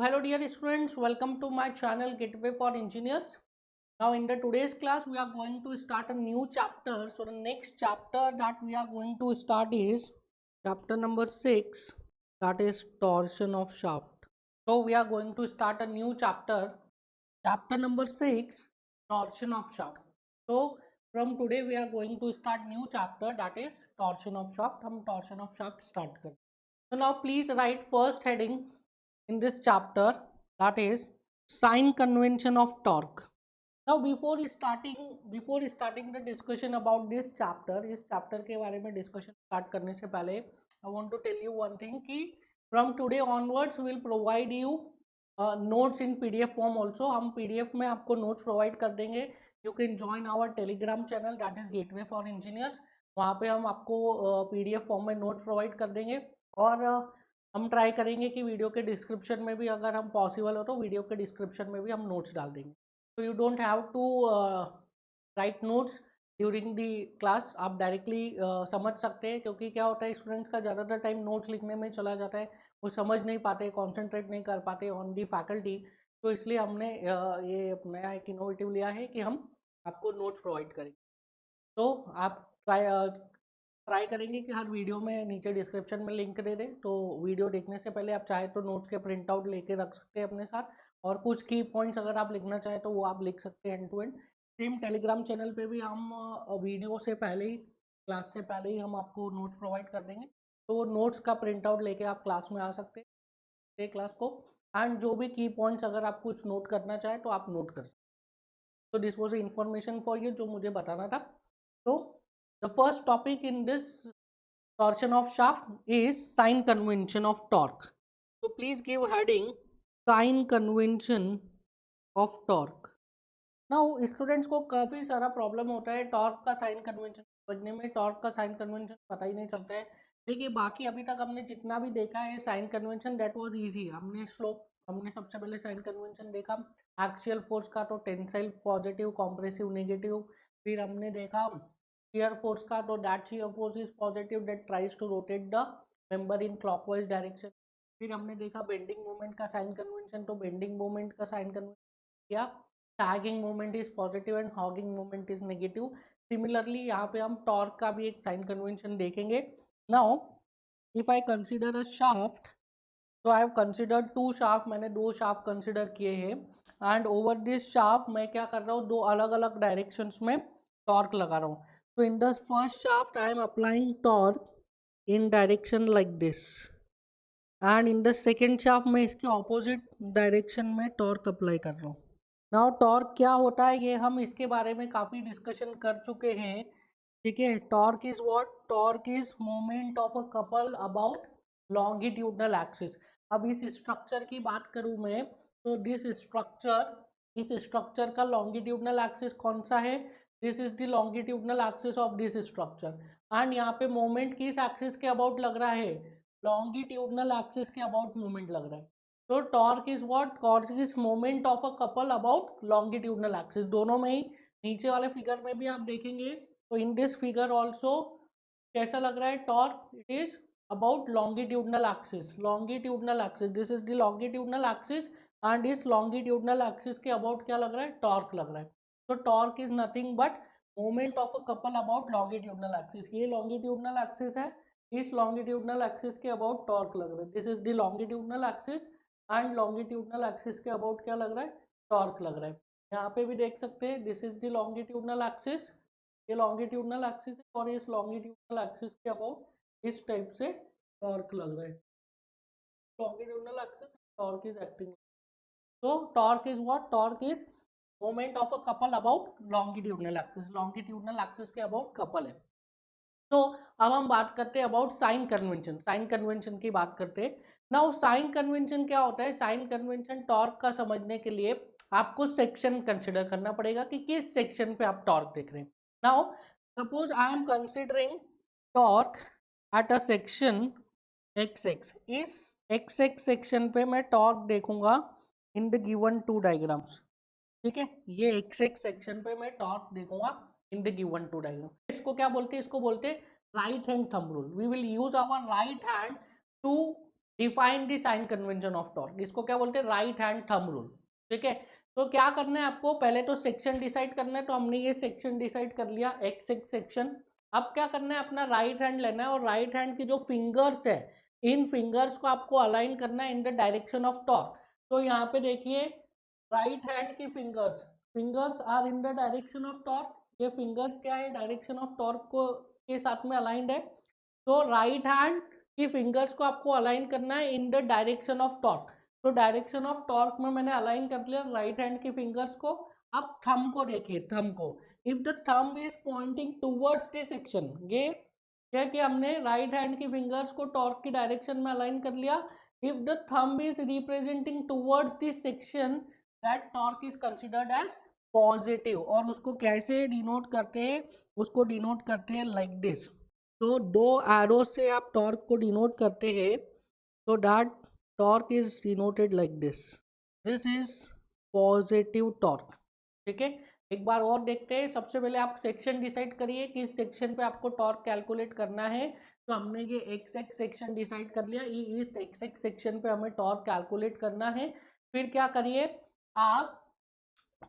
hello dear students, welcome to my channel Gateway for Engineers. Now in the today's class we are going to start a new chapter. So the next chapter that we are going to start is chapter number 6, that is torsion of shaft. So we are going to start a new chapter, chapter number 6, torsion of shaft. So from today we are going to start new chapter, that is torsion of shaft. हम torsion of shaft start करें. So now please write first heading in this chapter, that is sign convention of torque. Now before starting the discussion about this chapter, इस chapter के बारे में discussion start करने से पहले I want to tell you one thing कि from today onwards we will provide you notes in PDF form also. हम PDF में आपको notes provide कर देंगे. You can join our Telegram channel, that is Gateway for Engineers. वहाँ पे हम आपको PDF फॉर्म में नोट्स प्रोवाइड कर देंगे और हम ट्राई करेंगे कि वीडियो के डिस्क्रिप्शन में भी अगर हम पॉसिबल हो तो वीडियो के डिस्क्रिप्शन में भी हम नोट्स डाल देंगे. तो you don't have to write notes during the class. आप डायरेक्टली समझ सकते हैं, क्योंकि क्या होता है स्टूडेंट्स का ज़्यादातर टाइम नोट्स लिखने में चला जाता है, वो समझ नहीं पाते, कॉन्सेंट्रेट नहीं कर पाते ऑन दी फैकल्टी. तो इसलिए हमने ये नया एक इनोवेटिव लिया है कि हम आपको नोट्स प्रोवाइड करेंगे. तो आप ट्राई करेंगे कि हर वीडियो में नीचे डिस्क्रिप्शन में लिंक दे दें, तो वीडियो देखने से पहले आप चाहे तो नोट्स के प्रिंट आउट लेके रख सकते हैं अपने साथ, और कुछ की पॉइंट्स अगर आप लिखना चाहें तो वो आप लिख सकते हैं end to end. Same Telegram channel पे भी हम वीडियो से पहले ही, क्लास से पहले ही हम आपको नोट्स प्रोवाइड कर देंगे. तो नोट्स का प्रिंट आउट लेके आप क्लास में आ सकते हैं क्लास को, एंड जो भी की पॉइंट्स अगर आप कुछ नोट करना चाहें तो आप नोट कर सकते. तो this was information for you जो मुझे बताना था. तो the first topic in this torsion of shaft is sign convention of torque. So please give heading sign convention of torque. Now students को काफ़ी सारा प्रॉब्लम होता है टॉर्क का साइन कन्वेंशन समझने में. टॉर्क का साइन कन्वेंशन पता ही नहीं चलता है. देखिए बाकी अभी तक हमने जितना भी देखा है sign convention that was easy. हमने सबसे पहले साइन कन्वेंशन देखा एक्सियल फोर्स का, तो टेंसाइल पॉजिटिव, कॉम्प्रेसिव नेगेटिव. फिर हमने देखा shear फोर्स का, तो that shear force is positive that tries to rotate the member in clockwise direction. फिर हमने देखा बेंडिंग मोमेंट का साइन कन्वेंशन, तो बेंडिंग मोमेंट का साइन कन्वेंशन किया. Sagging moment is positive and hogging moment is negative. Similarly यहाँ पे हम टॉर्क का भी एक साइन कन्वेंशन देखेंगे. Now if I consider a shaft, तो I have considered two shaft, मैंने दो शाफ्ट कंसिडर किए हैं, एंड ओवर दिस शाफ्ट मैं क्या कर रहा हूँ, दो अलग अलग डायरेक्शंस में टॉर्क लगा रहा हूँ. तो in the first shaft I am applying torque in direction like this, and in the second shaft में इसके ऑपोजिट डायरेक्शन में टॉर्क अप्लाई कर रहा हूँ. नाउ टॉर्क क्या होता है ये हम इसके बारे में काफ़ी डिस्कशन कर चुके हैं. ठीक है, torque is what? Torque is moment of a couple about longitudinal axis. अब इस स्ट्रक्चर की बात करूं मैं, तो इस स्ट्रक्चर का लॉन्गिट्यूडनल एक्सिस कौन सा है? This is the longitudinal axis of this structure. And यहाँ पे मोमेंट किस एक्सिस के अबाउट लग रहा है? लॉन्गिट्यूडनल एक्सिस के अबाउट मोमेंट लग रहा है. तो torque is what? Torque is moment of a couple about longitudinal axis. दोनों में ही, नीचे वाले फिगर में भी आप देखेंगे तो इन दिस फिगर ऑल्सो कैसा लग रहा है torque? It is about longitudinal axis. Longitudinal axis, this is the longitudinal axis, and इस लॉन्गिट्यूडनल एक्सिस के अबाउट क्या लग रहा है? टॉर्क लग रहा है. तो torque is nothing but moment of a couple about longitudinal axis. ये लॉन्गिट्यूडनल एक्सिस है, इस लॉन्गिट्यूडनल एक्सिस के अबाउट टॉर्क लग रहा है. This is the longitudinal axis, and longitudinal axis के अबाउट क्या लग रहा है? टॉर्क लग रहा है. यहाँ पे भी देख सकते हैं this is the longitudinal axis, ये लॉन्गिट्यूडनल एक्सिस है, और इस लॉन्गिट्यूडनल एक्सिस के अबाउट इस टाइप से टॉर्क लग रहा है. Longitudinal axis, torque is acting. तो torque is what? Torque is moment of a couple about longitudinal axis. Longitudinal axis के अबाउट कपल है. तो अब हम बात करते हैं about sign convention. Sign convention की बात करते हैं. नाउ साइन कन्वेंशन क्या होता है? साइन कन्वेंशन टॉर्क का समझने के लिए आपको सेक्शन कंसिडर करना पड़ेगा कि किस सेक्शन पे आप टॉर्क देख रहे हैं. Now suppose I am considering torque at a section XX. इस XX सेक्शन पे मैं टॉर्क देखूंगा in the given two diagrams. ठीक है, ये XX सेक्शन पे मैं टॉर्क देखूंगा in the given two diagram. इसको क्या बोलते हैं? इसको बोलते हैं right hand thumb rule. We will use our right hand to define the sign convention of torque, इसको क्या बोलते हैं, राइट हैंड थंब रूल। ठीक है, तो क्या करना है आपको, पहले तो सेक्शन डिसाइड करना है, तो हमने ये सेक्शन डिसाइड कर लिया, एक्स एक्स सेक्शन। अब क्या करना है, अपना राइट हैंड लेना है और राइट हैंड की जो फिंगर्स है, इन फिंगर्स को आपको अलाइन करना है in the direction of torque. तो यहाँ पे देखिए राइट हैंड की fingers, fingers are in the direction of torque, ये फिंगर्स क्या है, डायरेक्शन ऑफ टॉर्क को के साथ में अलाइंड है। तो राइट हैंड की फिंगर्स को आपको अलाइन करना है in the direction of torque. तो डायरेक्शन ऑफ टॉर्क में मैंने अलाइन कर लिया राइट हैंड की फिंगर्स को। अब थंब को देखिए, थंब को, if the thumb is pointing towards the section, ये क्या कि हमने राइट हैंड की फिंगर्स को टॉर्क की डायरेक्शन में अलाइन कर लिया। If the thumb is representing towards the section, that torque is considered as positive. और उसको कैसे डिनोट करते हैं, उसको डिनोट करते हैं लाइक दिस। तो दो एरो से आप टॉर्क को डिनोट करते हैं, तो that torque is denoted like this, this is positive torque. ठीक है, एक बार और देखते हैं। सबसे पहले आप सेक्शन डिसाइड करिए किस सेक्शन पे आपको टॉर्क कैलकुलेट करना है। तो हमने ये एक्स एक्स सेक्शन डिसाइड कर लिया, इस एक्स एक्स सेक्शन पे हमें टॉर्क कैलकुलेट करना है। फिर क्या करिए, आप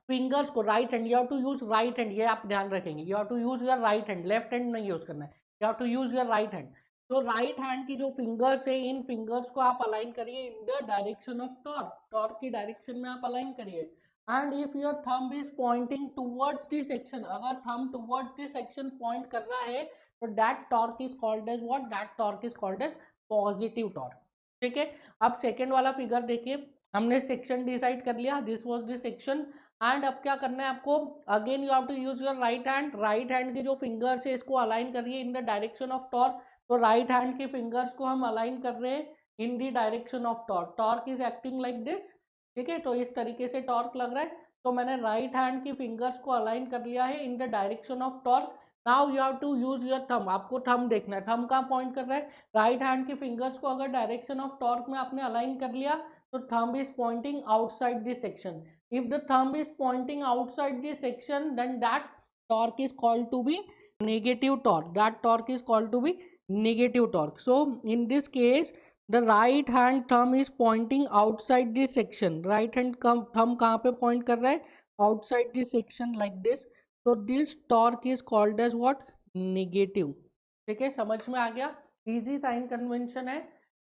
फिंगर्स को right hand, you have to use right hand, ये आप ध्यान रखेंगे, you have to use your right hand, left hand नहीं यूज करना है, you have to use your right hand. तो राइट हैंड की जो फिंगर्स है, इन फिंगर्स को आप अलाइन करिए in the direction of torque, torque की डायरेक्शन में आप अलाइन करिए। And if your thumb is pointing towards the section, अगर thumb towards the section point कर रहा है, तो that torque is called as what, that torque is called as positive torque. ठीक है, अब सेकेंड वाला फिगर देखिए, हमने सेक्शन डिसाइड कर लिया, this was the section. And अब क्या करना है आपको, again you have to use your right hand, right hand की जो फिंगर्स है इसको अलाइन करिए in the direction of torque. तो राइट हैंड के फिंगर्स को हम अलाइन कर रहे हैं in the direction of torque, torque is acting like this. ठीक है, तो इस तरीके से टॉर्क लग रहा है। तो मैंने राइट हैंड की फिंगर्स को अलाइन कर लिया है in the direction of torque. Now you have to use your thumb, आपको थंब देखना है, थंब कहाँ पॉइंट कर रहा है, राइट हैंड के फिंगर्स को अगर डायरेक्शन ऑफ टॉर्क में आपने अलाइन कर लिया, तो thumb is pointing outside this section. If the thumb is pointing outside the section, then that torque is called to be negative torque. That torque is called to be negative torque. So in this case, the right hand thumb is pointing outside the section. Right hand thumb कहाँ पे point कर रहा है, outside the section like this. So this torque is called as what, negative. ठीक है, समझ में आ गया, easy sign convention है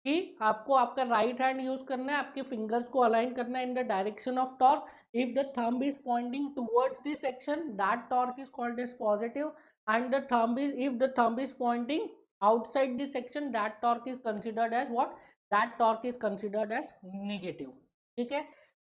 कि आपको आपका राइट हैंड यूज करना है, आपके फिंगर्स को अलाइन करना है in the direction of torque. If the thumb is pointing towards the section, that torque is called as positive. And the thumb is, if the thumb is pointing outside the section, that torque is considered as what, that torque is considered as negative. ठीक है,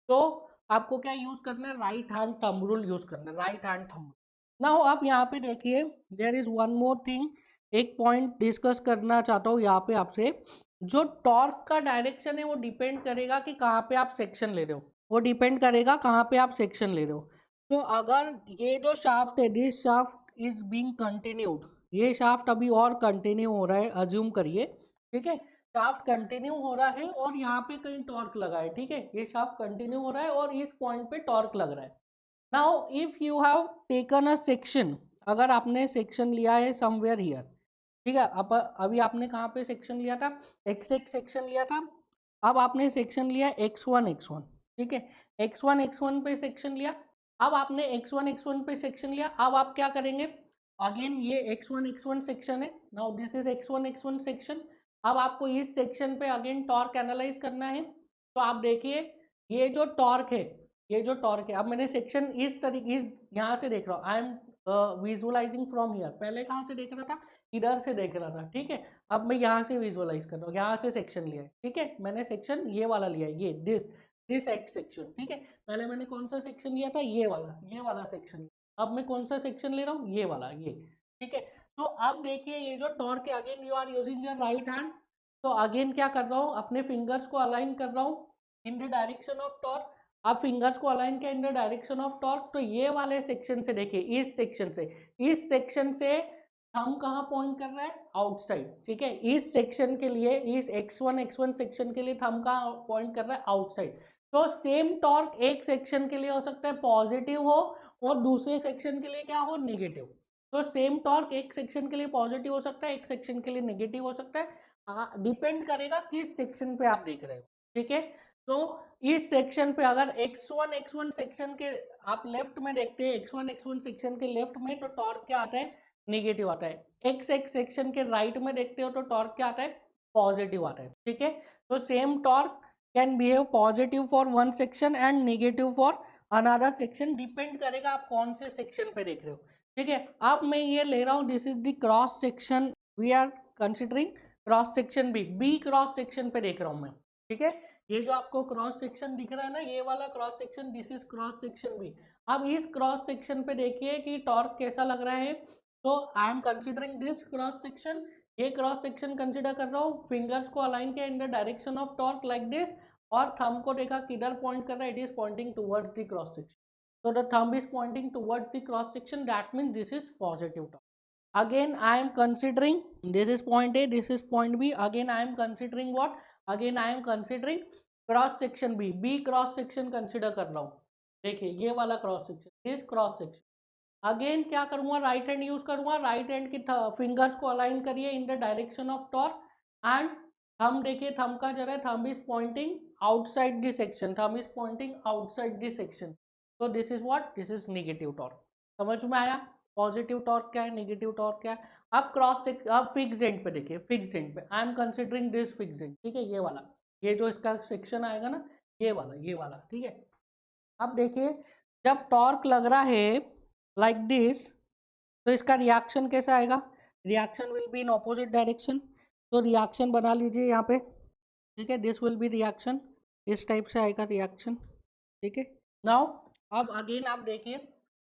तो आपको क्या use करना है, right hand thumb rule use करना है, right hand thumb. Now आप यहाँ पे देखिए, there is one more thing, एक पॉइंट डिस्कस करना चाहता हूँ यहाँ पे आपसे। जो टॉर्क का डायरेक्शन है वो डिपेंड करेगा कि कहाँ पे आप सेक्शन ले रहे हो, वो डिपेंड करेगा कहाँ पे आप सेक्शन ले रहे हो। तो अगर ये जो शाफ्ट है, this shaft is being continued, ये शाफ्ट अभी और कंटिन्यू हो रहा है, अज्यूम करिए। ठीक है, शाफ्ट कंटिन्यू हो रहा है और यहाँ पे कहीं टॉर्क लगा है। ठीक है, ये शाफ्ट कंटिन्यू हो रहा है और इस पॉइंट पे टॉर्क लग रहा है। Now if you have taken a section, अगर आपने सेक्शन लिया है समवेयर हियर, ठीक है, अब अभी आपने कहाँ पे सेक्शन लिया था, एक्स एक्स सेक्शन लिया था। अब आपने सेक्शन लिया x1 x1, ठीक है, x1 x1 पे सेक्शन लिया। अब आपने x1 x1 पे सेक्शन लिया, अब आप क्या करेंगे, अगेन ये x1 x1 सेक्शन है, now this is x1 x1 section. अब आपको इस सेक्शन पे अगेन टॉर्क एनालाइज करना है। तो आप देखिए, ये जो टॉर्क है, ये जो टॉर्क है, अब मैंने सेक्शन इस तरीके, इस यहाँ से देख रहा हूँ, I M visualising from here, पहले कहाँ से देख रहा था, इधर से देख रहा था। ठीक है, अब मैं यहाँ से विजुअलाइज कर रहा हूँ, यहाँ से सेक्शन लिया है। ठीक है, मैंने सेक्शन ये वाला लिया है, ये दिस एक्स सेक्शन। ठीक है, पहले मैंने कौन सा सेक्शन लिया था, ये वाला सेक्शन। अब मैं कौन सा सेक्शन ले रहा हूँ, ये वाला, ये। ठीक है, तो अब देखिए ये जो टॉर्क है, again you are using your right hand. तो अगेन क्या कर रहा हूँ, अपने फिंगर्स को अलाइन कर रहा हूँ इन द डायरेक्शन ऑफ टॉर्क। आप फिंगर्स को अलाइन किया इन द डायरेक्शन ऑफ टॉर्क, तो ये वाले सेक्शन से देखिए, इस सेक्शन से हम कहाँ पॉइंट कर रहे हैं, आउटसाइड। ठीक है, इस सेक्शन के लिए, इस x1 सेक्शन के लिए हम कहाँ पॉइंट कर रहे हैं, आउटसाइड। तो सेम टॉर्क एक सेक्शन के लिए हो सकता है पॉजिटिव हो और दूसरे सेक्शन के लिए क्या हो, नेगेटिव। तो सेम टॉर्क एक सेक्शन के लिए पॉजिटिव हो सकता है, एक सेक्शन के लिए नेगेटिव हो सकता है। डिपेंड करेगा किस सेक्शन पे आप देख रहे हो, ठीक है। तो इस सेक्शन पे अगर x1 सेक्शन के आप लेफ्ट में देखते हैं, x1 सेक्शन के लेफ्ट में, तो टॉर्क क्या आता है, नेगेटिव आता है। x सेक्शन के राइट में देखते हो तो टॉर्क क्या आता है, पॉजिटिव आता है, ठीक है। तो same torque can behave positive for one section and negative for another section, depend करेगा आप कौन से सेक्शन पे देख रहे हो, ठीक है। अब मैं ये ले रहा हूँ, this is the cross section we are considering, cross section B cross section पे देख रहा हूं मैं, ठीक है। ये जो आपको क्रॉस सेक्शन दिख रहा है ना, ये वाला cross section, this is cross section B. अब इस क्रॉस सेक्शन पे देखिए कि टॉर्क कैसा लग रहा है। तो I am considering this cross section, ये क्रॉस सेक्शन कंसिडर कर रहा हूँ, फिंगर्स को अलाइन किया इन the direction of torque like this, और थंब को देखा किधर पॉइंट कर रहा है, it is pointing towards the cross section. So the thumb is pointing towards the cross section, that means this is positive torque. Again I am considering, this is point A, this is point B, again I am considering what, again I am considering cross section B cross section consider कर रहा हूँ। देखिए ये वाला cross section, this cross section, again क्या करूंगा, right hand use करूंगा, right hand की फिंगर्स को अलाइन करिए in the direction of torque, and thumb देखिए, थंब का जरा, thumb is pointing outside the section, thumb is pointing outside the section. तो this is what, this is negative torque. समझ में आया, पॉजिटिव टॉर्क क्या है, नेगेटिव टॉर्क क्या है। अब अब फिक्स्ड एंड पे देखिए, फिक्स्ड एंड पे आई am considering this fixed and, ठीक है, ये वाला, ये जो इसका सेक्शन आएगा ना, ये वाला, ठीक है। अब देखिए जब टॉर्क लग रहा है लाइक दिस, तो इसका रिएक्शन कैसा आएगा, reaction will be in opposite direction. तो रिएक्शन बना लीजिए यहाँ पे, ठीक है, दिस विल बी रिएक्शन, इस टाइप से आएगा रिएक्शन, ठीक है। नाउ अब अगेन आप देखिए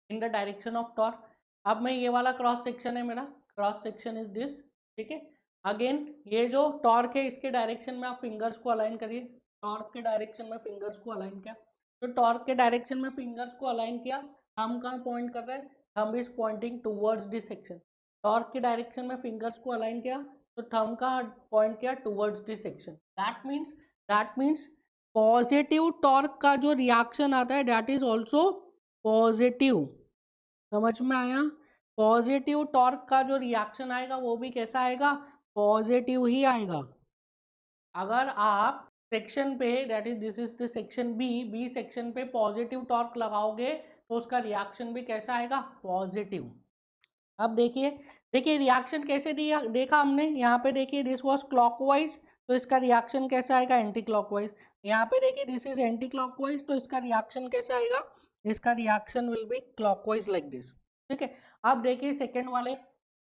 इन द डायरेक्शन ऑफ टॉर्क, अब मैं ये वाला क्रॉस सेक्शन है मेरा, क्रॉस सेक्शन इज दिस, ठीक है। अगेन ये जो टॉर्क है इसके डायरेक्शन में आप फिंगर्स को अलाइन करिए, टॉर्क के डायरेक्शन में फिंगर्स को अलाइन किया, तो टॉर्क के डायरेक्शन में फिंगर्स को अलाइन किया, हम कहाँ पॉइंट कर रहे हैं, thumb is pointing towards this section. Torque के डायरेक्शन में फिंगर्स को अलाइन किया, तो थंब का पॉइंट किया towards this section. That means positive torque का जो रिएक्शन आता है दैट इज ऑल्सो पॉजिटिव। समझ में आया, पॉजिटिव टॉर्क का जो रिएक्शन आएगा वो भी कैसा आएगा, पॉजिटिव ही आएगा। अगर आप सेक्शन पे, that is this is the section B section पे पॉजिटिव टॉर्क लगाओगे तो उसका रिएक्शन भी कैसा आएगा, पॉजिटिव। अब देखिए, देखिए रिएक्शन कैसे दिया, देखा हमने यहाँ पे, देखिए दिस वाज क्लॉकवाइज, तो इसका रिएक्शन कैसा आएगा, एंटी क्लॉकवाइज। यहाँ पे देखिए दिस इज एंटी क्लॉकवाइज, तो इसका रिएक्शन कैसा आएगा, इसका reaction will be clockwise like this, ठीक है। अब देखिए सेकेंड वाले,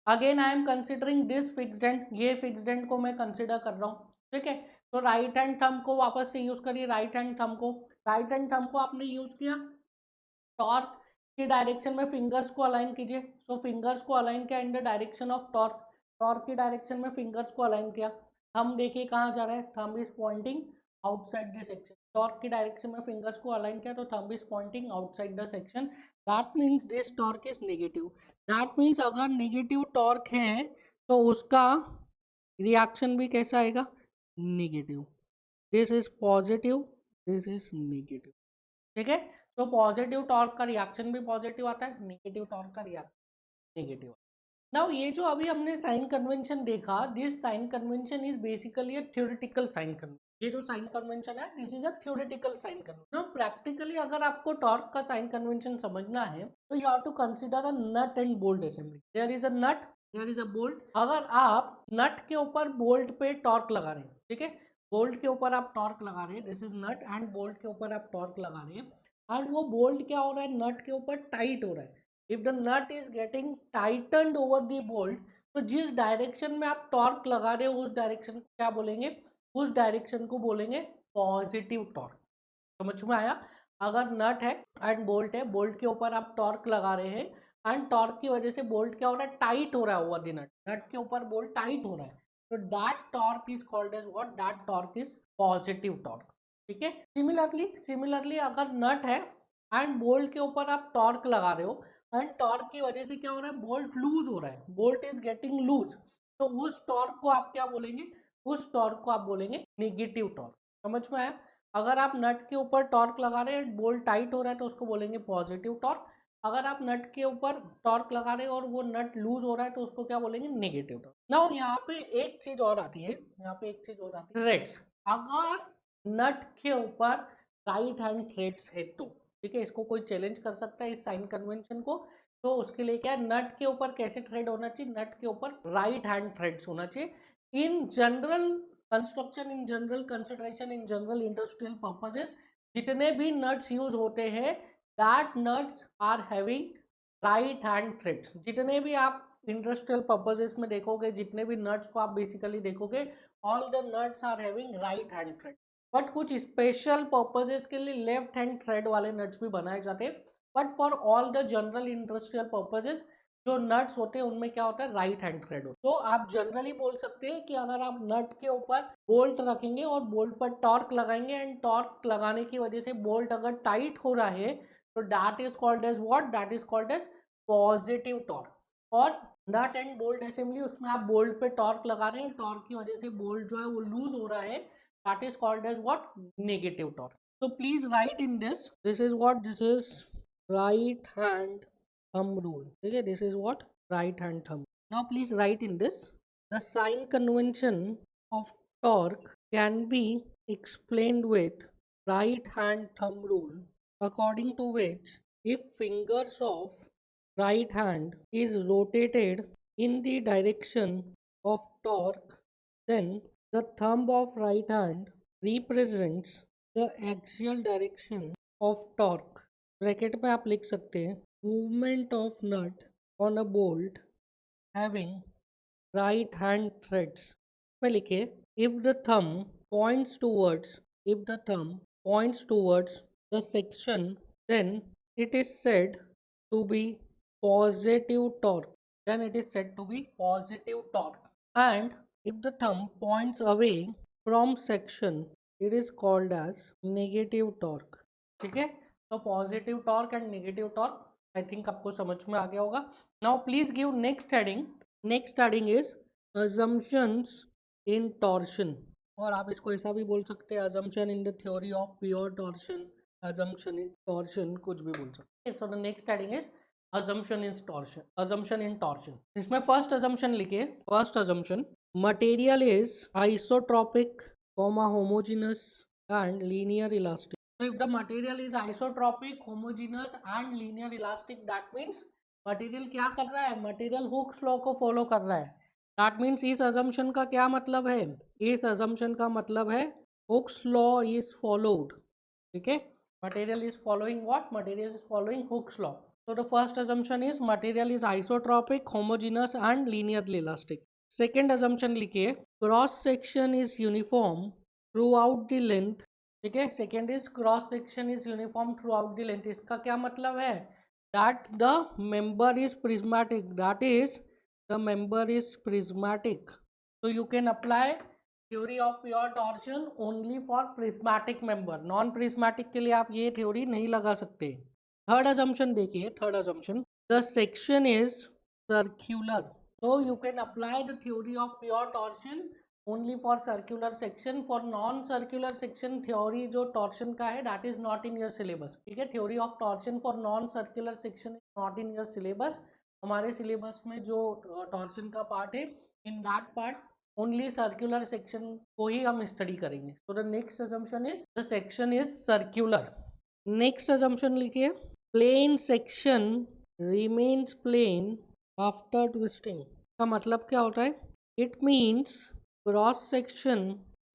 again I am considering this fixed end, ये फिक्स्ड एंड को मैं कंसिडर कर रहा हूँ, ठीक है। तो राइट हैंड थंब को वापस से यूज करिए, राइट हैंड थंब को, राइट हैंड थंब को आपने यूज किया, टॉर्क की डायरेक्शन में फिंगर्स को अलाइन कीजिए, सो फिंगर्स को अलाइन किया इन the direction of torque, torque की डायरेक्शन में फिंगर्स को अलाइन किया, थंब देखिए कहाँ जा रहा है, thumb is pointing outside the section, torque की डायरेक्शन में फिंगर्स को अलाइन किया तो thumb is pointing outside the section, that means this torque is negative. That means अगर नेगेटिव टॉर्क है तो उसका रिएक्शन भी कैसा आएगा, negative. This is positive, this is negative, ठीक है। तो पॉजिटिव टॉर्क का रिएक्शन भी पॉजिटिव आता है, नेगेटिव टॉर्क का रिएक्शन नेगेटिव। नाउ ये जो अभी हमने साइन कन्वेंशन देखा, this sign convention is basically a theoretical sign convention. ये जो साइन कन्वेंशन है this is a theoretical sign convention. Now practically अगर आपको टॉर्क का साइन कन्वेंशन समझना है तो you have to consider a nut and bolt assembly. There is a nut, there is a bolt. अगर आप नट के ऊपर बोल्ट पे टॉर्क लगा रहे हैं, ठीक है, बोल्ट के ऊपर आप टॉर्क लगा रहे हैं, this is not, and bolt के ऊपर आप टॉर्क लगा रहे हैं, एंड वो बोल्ट क्या हो रहा है, नट के ऊपर टाइट हो रहा है। If the nut is getting tightened over the bolt, तो जिस डायरेक्शन में आप टॉर्क लगा रहे हो उस डायरेक्शन को क्या बोलेंगे, उस डायरेक्शन को बोलेंगे पॉजिटिव टॉर्क। समझ में आया, अगर नट है एंड बोल्ट है, बोल्ट के ऊपर आप टॉर्क लगा रहे हैं एंड टॉर्क की वजह से बोल्ट क्या हो रहा है, टाइट हो रहा है ओवर द नट, नट के ऊपर बोल्ट टाइट हो रहा है, तो that torque is called as what, that torque is positive torque, ठीक है। सिमिलरली अगर नट है एंड बोल्ट के ऊपर आप टॉर्क लगा रहे हो एंड टॉर्क की वजह से क्या हो रहा है, बोल्ट लूज हो रहा है, बोल्ट इज गेटिंग लूज, तो उस टॉर्क को आप क्या बोलेंगे, उस टॉर्क को आप बोलेंगे नेगेटिव टॉर्क। समझ में आया, अगर आप नट के ऊपर टॉर्क लगा रहे हैं, बोल्ट टाइट हो रहा है तो उसको बोलेंगे पॉजिटिव टॉर्क, अगर आप नट के ऊपर टॉर्क लगा रहे हो और वो नट लूज हो रहा है तो उसको क्या बोलेंगे, नेगेटिव टॉर्क। नाउ यहाँ पे एक चीज और आती है, यहाँ पे एक चीज और आती है, थ्रेड्स। अगर नट के ऊपर राइट हैंड थ्रेड्स है तो ठीक है, इसको कोई चैलेंज कर सकता है इस साइन कन्वेंशन को। तो उसके लिए क्या है, नट के ऊपर कैसे थ्रेड होना चाहिए, नट के ऊपर राइट हैंड थ्रेड्स होना चाहिए। In general construction, in general consideration, in general industrial purposes, जितने भी नट्स यूज होते हैं that nuts are having right hand threads. जितने भी आप इंडस्ट्रियल पर्पजेस में देखोगे, जितने भी नट्स को आप बेसिकली देखोगे, all the nuts are having right hand thread. But कुछ स्पेशल पर्पजेस के लिए लेफ्ट हैंड थ्रेड वाले नट्स भी बनाए जाते हैं। But for all the general industrial purposes जो नट्स होते हैं उनमें क्या होता है, राइट हैंड थ्रेड होता है। तो आप जनरली बोल सकते हैं कि अगर आप नट के ऊपर बोल्ट रखेंगे और बोल्ट पर टॉर्क लगाएंगे एंड टॉर्क लगाने की वजह से बोल्ट अगर टाइट हो रहा है तो that is called as what, that is called as positive torque. और नट एंड बोल्ट असेंबली, उसमें आप बोल्ट पे टॉर्क लगा रहे हैं, टॉर्क की वजह से बोल्ट जो है वो लूज हो रहा है, that is called as what, negative torque. So please write in this, this is what, this is right hand thumb rule. Okay, this is what, right hand thumb. Now please write in this, the sign convention of torque can be explained with right hand thumb rule, according to which if fingers of right hand is rotated in the direction of torque, then the thumb of right hand represents the axial direction of torque। Bracket में आप लिख सकते हैं movement of nut on a bolt having right hand threads में लिखे if the thumb points towards, if the thumb points towards the section then it is said to be positive torque, then it is said to be positive torque, and if the thumb points away from section it is called as negative torque। ठीक है, तो positive torque and negative torque I think आपको समझ में आ गया होगा। Now please give next heading. Next heading is assumptions in torsion, और आप इसको ऐसा भी बोल सकते हैं assumption in the theory of pure torsion, assumption in torsion, कुछ भी बोल सकते हैं। So the next heading is assumption in torsion, assumption in torsion। इसमें फर्स्ट assumption लिखिए, first assumption, material is isotropic, homogeneous and linear elastic। So if the material is isotropic, homogeneous and linear elastic, that means material क्या कर रहा है, material Hooke's law को follow कर रहा है। That means इस assumption का क्या मतलब है, इस assumption का मतलब है Hooke's law is followed। ठीक है, material is following what, material is following Hooke's law। So the first assumption is material is isotropic, homogeneous and linearly elastic। Second assumption लिखिए cross section is uniform throughout the length। ठीक है, second is cross section is uniform throughout the length. इसका क्या मतलब है, that the member is prismatic, that is the member is prismatic. तो you can apply theory of pure torsion only for prismatic member, non prismatic के लिए आप ये theory नहीं लगा सकते। थर्ड assumption देखिए, third assumption, the section is circular, so you can apply the theory of pure torsion only for circular section। for non circular section theory जो torsion का है that is not in your syllabus। ठीक है, theory of torsion for non circular section is not in your syllabus। हमारे syllabus में जो torsion का part है, in that part only circular section को ही हम study करेंगे। so the next assumption is the section is circular। next assumption लिखिए plane section remains plane after twisting. का मतलब क्या होता है, it means cross section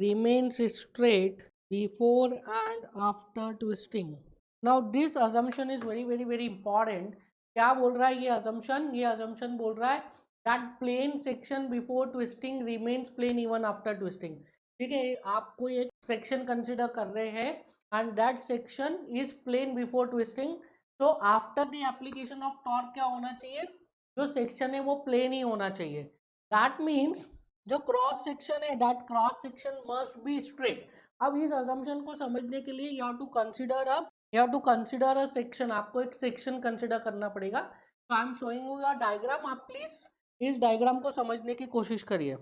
remains straight before and after twisting. Now this assumption is very very very important. क्या बोल रहा है ये assumption, ये assumption बोल रहा है that plane section before twisting remains plane even after twisting. ठीक है, आप कोई एक सेक्शन कंसिडर कर रहे हैं and that section is plane before twisting, तो after the application of torque क्या होना चाहिए, जो सेक्शन है वो प्लेन ही होना चाहिए। दैट मीन्स जो क्रॉस सेक्शन है that cross section must be straight. अब इस assumption को समझने के लिए you have to consider a section, आपको एक सेक्शन कंसिडर करना पड़ेगा। तो I am showing you diagram, आप प्लीज इस डायग्राम को समझने की कोशिश करिए।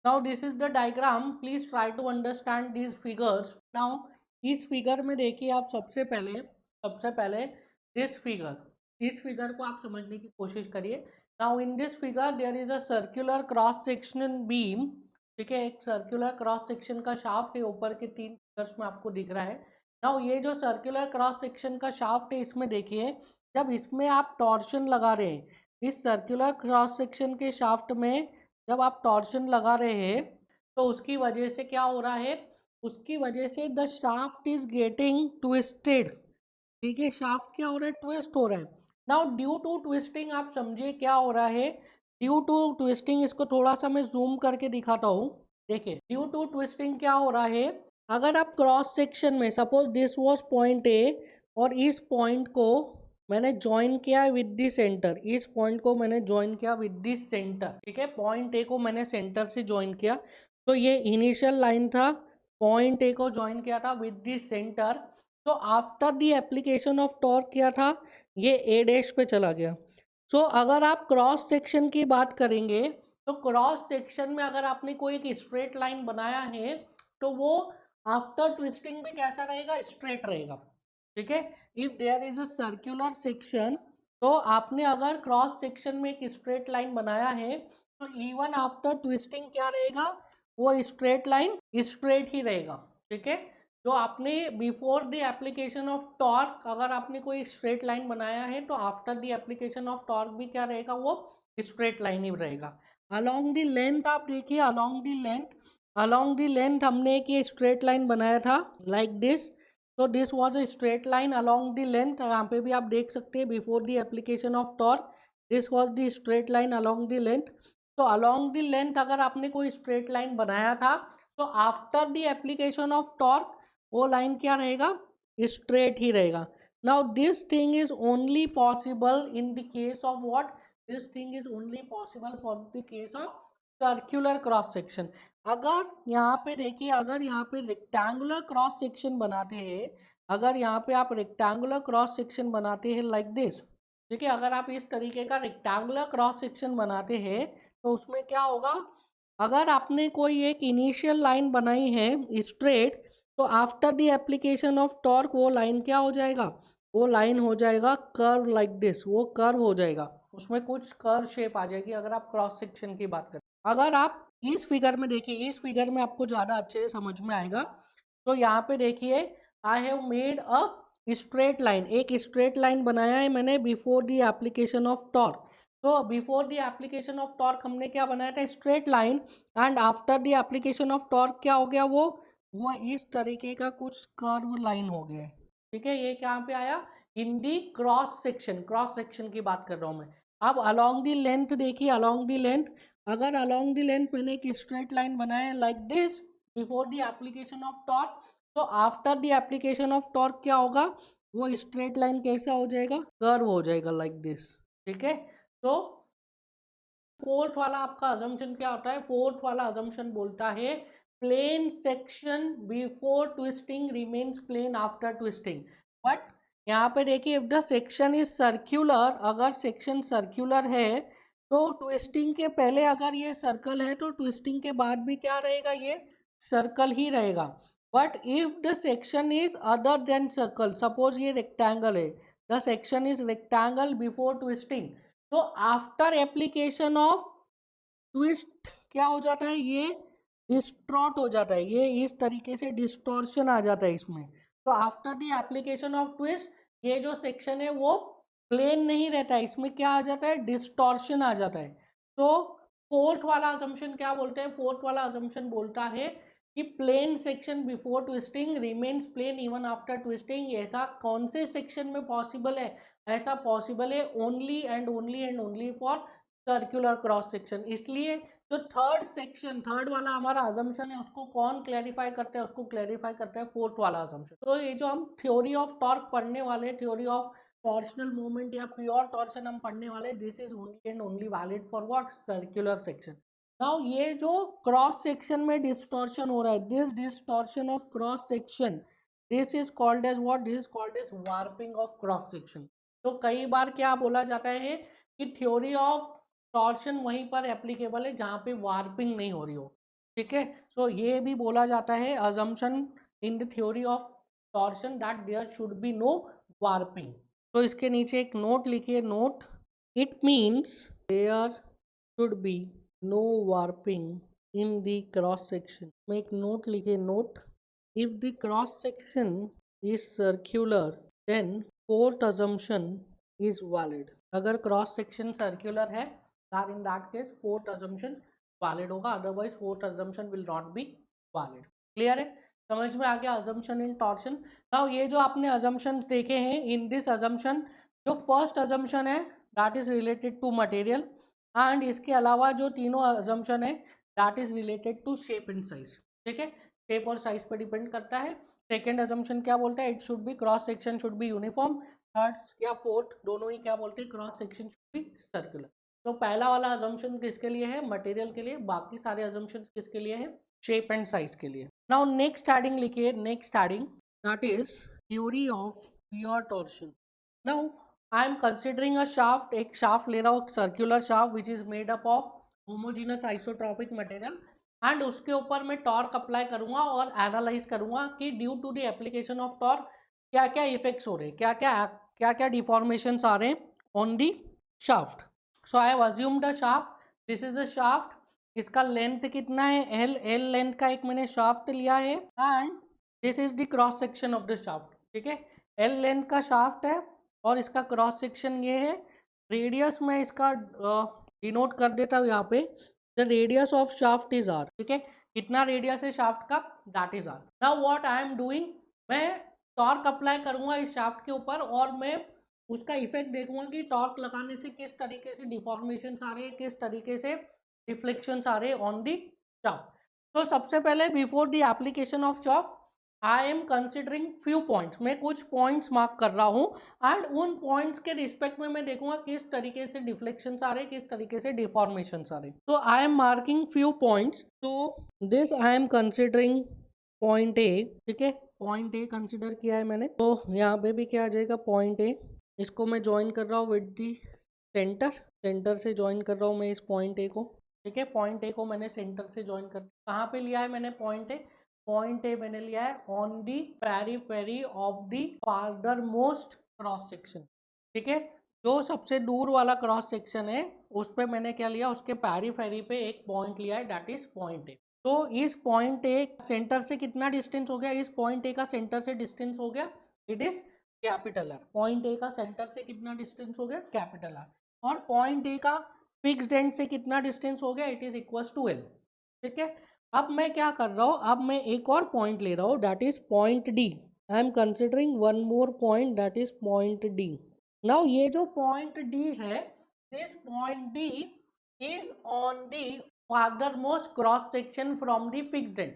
Now this is the diagram, please try to understand these figures. Now इस फिगर में देखिए आप सबसे पहले दिस फिगर, इस फिगर को आप समझने की कोशिश करिए। Now in this figure there is a circular cross section beam, ठीक है, एक सर्कुलर क्रॉस सेक्शन का शाफ्ट है, ऊपर के 3 फिगर्स में आपको दिख रहा है। नाउ ये जो सर्कुलर क्रॉस सेक्शन का शाफ्ट है, इसमें देखिए जब इसमें आप टॉर्शन लगा रहे हैं, इस सर्कुलर क्रॉस सेक्शन के शाफ्ट में जब आप टॉर्शन लगा रहे हैं, तो उसकी वजह से क्या हो रहा है, उसकी वजह से the shaft is getting twisted, ठीक है, शाफ्ट क्या हो रहा है, ट्विस्ट हो रहा है। नाउ ड्यू टू ट्विस्टिंग आप समझिए क्या हो रहा है, ड्यू टू ट्विस्टिंग, इसको थोड़ा सा मैं जूम करके दिखाता हूँ। देखिए ड्यू टू ट्विस्टिंग क्या हो रहा है, अगर आप क्रॉस सेक्शन में suppose this was point A और इस पॉइंट को मैंने ज्वाइन किया विद दी सेंटर, इस पॉइंट को मैंने ज्वाइन किया विद दी सेंटर, ठीक है, पॉइंट ए को मैंने सेंटर से ज्वाइन किया, तो ये इनिशियल लाइन था, पॉइंट ए को ज्वाइन किया था विद दी सेंटर, तो after the application of torque किया था, ये ए डैश पे चला गया। सो अगर आप क्रॉस सेक्शन की बात करेंगे, तो क्रॉस सेक्शन में अगर आपने कोई एक स्ट्रेट लाइन बनाया है, तो वो आफ्टर ट्विस्टिंग भी कैसा रहेगा, स्ट्रेट रहेगा, ठीक है। If there is a circular section, तो आपने अगर क्रॉस सेक्शन में एक स्ट्रेट लाइन बनाया है, तो इवन आफ्टर ट्विस्टिंग क्या रहेगा, वो स्ट्रेट लाइन स्ट्रेट ही रहेगा, ठीक है। जो आपने before the application of torque अगर आपने कोई स्ट्रेट लाइन बनाया है, तो after the application of torque भी क्या रहेगा, वो स्ट्रेट लाइन ही रहेगा। अलोंग द लेंथ आप देखिए, अलोंग द लेंथ हमने एक ये स्ट्रेट लाइन बनाया था लाइक दिस, तो this was a straight line along the length, यहाँ पे भी आप देख सकते हैं before the application of torque this was the straight line along the length. तो अलोंग द लेंथ अगर आपने कोई स्ट्रेट लाइन बनाया था, तो after the application of torque वो लाइन क्या रहेगा, स्ट्रेट ही रहेगा। Now this thing is only possible in the case of what, this thing is only possible for the case of circular cross section. अगर यहाँ पे देखिए, अगर यहाँ पे रेक्टेंगुलर क्रॉस सेक्शन बनाते हैं, अगर यहाँ पे आप रेक्टेंगुलर क्रॉस सेक्शन बनाते हैं लाइक दिस, ठीक है, अगर आप इस तरीके का रेक्टेंगुलर क्रॉस सेक्शन बनाते हैं, तो उसमें क्या होगा, अगर आपने कोई एक इनिशियल लाइन बनाई है स्ट्रेट, तो after the application of torque वो लाइन क्या हो जाएगा, वो लाइन हो जाएगा कर्व लाइक दिस, वो कर्व हो जाएगा, उसमें कुछ कर्व शेप आ जाएगी अगर आप क्रॉस सेक्शन की बात करें। अगर आप इस फिगर में देखिए, इस फिगर में आपको ज़्यादा अच्छे से समझ में आएगा। तो यहाँ पे देखिए, I have made a straight line, एक स्ट्रेट लाइन बनाया है मैंने before the application of torque. तो before the application of torque हमने क्या बनाया था, straight line, and after the application of torque क्या हो गया, वो इस तरीके का कुछ कर्व लाइन हो गया है, ठीक है। ये कहाँ पे आया, in the cross section, cross section की बात कर रहा हूँ मैं। अब अलोंग दी लेंथ देखिए, अलोंग दी लेंथ, अगर अलोंग दी लेंथ मैंने एक स्ट्रेट लाइन बनाया like this before the application of torque, तो after the application of torque क्या होगा, वो स्ट्रेट लाइन कैसा हो जाएगा, कर्व हो जाएगा लाइक दिस, ठीक है। तो फोर्थ वाला आपका अजम्पशन क्या होता है, फोर्थ वाला अजम्पशन बोलता है plane section before twisting remains plane after twisting. But यहाँ पे देखिए, if the section is circular, अगर सेक्शन सर्क्यूलर है, तो ट्विस्टिंग के पहले अगर ये सर्कल है, तो ट्विस्टिंग के बाद भी क्या रहेगा, ये सर्कल ही रहेगा। But if the section is other than circle, suppose ये रेक्टेंगल है, the section is rectangle before twisting, तो आफ्टर एप्लीकेशन ऑफ ट्विस्ट क्या हो जाता है, ये डिस्ट्रॉट हो जाता है, ये इस तरीके से डिस्टॉर्शन आ जाता है इसमें। तो after the application of twist ये जो सेक्शन है वो प्लेन नहीं रहता है, इसमें क्या आ जाता है, डिस्टॉर्शन आ जाता है। तो फोर्थ वाला अजम्पशन क्या बोलते हैं, फोर्थ वाला अजम्पशन बोलता है कि plane section before twisting remains plane even after twisting. ऐसा कौन से सेक्शन में पॉसिबल है, ऐसा पॉसिबल है only and only and only for circular cross section. इसलिए जो थर्ड सेक्शन, थर्ड वाला हमारा अजम्पशन है, उसको कौन क्लैरिफाई करते हैं, उसको क्लैरिफाई करते हैं फोर्थ वाला अजम्पशन। तो ये जो हम थ्योरी ऑफ टॉर्क पढ़ने वाले, थ्योरी ऑफ टॉर्शनल मूवमेंट या प्योर टॉर्शन हम पढ़ने वाले, this is only and only valid for what, circular section. Now ये जो क्रॉस सेक्शन में डिस्टॉर्शन हो रहा है, this distortion of cross section, this is called as what, this is called as warping of cross section. तो कई बार क्या बोला जाता है कि थ्योरी ऑफ टॉर्शन वहीं पर एप्लीकेबल है जहाँ पे वार्पिंग नहीं हो रही हो, ठीक है। सो ये भी बोला जाता है assumption in the theory of torsion that there should be no warping. तो इसके नीचे एक नोट लिखिए, note, it means there should be no warping in the cross section. में एक नोट लिखिए, note, if the cross section is circular then fourth assumption is valid. अगर cross section circular है in that case fourth assumption valid होगा, otherwise fourth assumption will not be valid. Clear है, समझ में आ गया अजम्पशन इन torsion. Now ये जो आपने अजम्पशंस देखे हैं, इन दिस अजम्पशन जो फर्स्ट अजम्पशन है that is related to material, and इसके अलावा जो तीनों अजम्पशन है that is related to shape and size. ठीक है, शेप और साइज पर डिपेंड करता है। सेकेंड अजम्पशन क्या बोलता है, it should be cross section should be uniform. Third या फोर्थ दोनों ही क्या बोलते हैं, cross section should be circular. तो पहला वाला अजम्पशन किसके लिए है, मटेरियल के लिए, बाकी सारे अजम्पशन किसके लिए है, शेप एंड साइज के लिए। नाउ नेक्स्ट हेडिंग लिखिए, next heading that is theory of pure torsion. Now I am considering a shaft, एक शाफ्ट ले रहा हूँ, circular shaft which is made up of homogeneous isotropic material, and उसके ऊपर मैं टॉर्क अप्लाई करूंगा और एनालाइज करूंगा कि due to the application of torque क्या क्या इफेक्ट्स हो रहे हैं, क्या क्या डिफॉर्मेशंस आ रहे हैं on the shaft. So I have assumed a shaft, this is a shaft, इसका लेंथ कितना है, एल लेंथ का एक मैंने शाफ्ट लिया है, and this is the cross section of the shaft. ठीक है, एल लेंथ का शाफ्ट है और इसका क्रॉस सेक्शन ये है। रेडियस में इसका डिनोट कर देता हूँ यहाँ पे, the radius of shaft is R. ठीक है, कितना रेडियस है शाफ्ट का, that is R. Now what I am doing, मैं टॉर्क अप्लाई करूंगा इस शाफ्ट के ऊपर और मैं उसका इफेक्ट देखूंगा कि टॉर्क लगाने से किस तरीके से डिफॉर्मेशन आ रहे हैं, किस तरीके से रिफ्लेक्शन आ रहे हैं ऑन दी शाफ्ट। तो सबसे पहले before the application of shaft I am considering few points, मैं कुछ पॉइंट्स मार्क कर रहा हूँ, एंड उन पॉइंट्स के रिस्पेक्ट में मैं देखूंगा किस तरीके से डिफ्लेक्शन आ रहे हैं, किस तरीके से डिफॉर्मेशन आ रहे हैं। तो I am marking few points, तो this I am considering point A. ठीक है, पॉइंट ए कंसिडर किया है मैंने, तो यहाँ पे भी क्या आ जाएगा, पॉइंट ए, इसको मैं ज्वाइन कर रहा हूँ विद दी सेंटर, सेंटर से ज्वाइन कर रहा हूँ मैं इस पॉइंट ए को। ठीक है, पॉइंट ए को मैंने सेंटर से ज्वाइन कर, कहाँ पे लिया है मैंने पॉइंट ए, पॉइंट ए मैंने लिया है on the periphery of the farther most cross section. ठीक है, जो सबसे दूर वाला क्रॉस सेक्शन है उस पर मैंने क्या लिया, उसके पेरीफेरी पे एक पॉइंट लिया है, दैट इज पॉइंट ए। तो इस पॉइंट ए सेंटर से कितना डिस्टेंस हो गया, इस पॉइंट ए का सेंटर से डिस्टेंस हो गया, it is capital R. Point A का सेंटर से कितना डिस्टेंस हो गया, कैपिटल आर। और पॉइंट ए का फिक्स्ड एंड से कितना डिस्टेंस हो गया, it is equal to L. ठीक है, अब मैं क्या कर रहा हूँ, अब मैं एक और पॉइंट ले रहा हूँ, that is point D. I am considering one more point, that is point D. Now ये जो पॉइंट डी है, this point D is on the farther most cross section from the fixed and,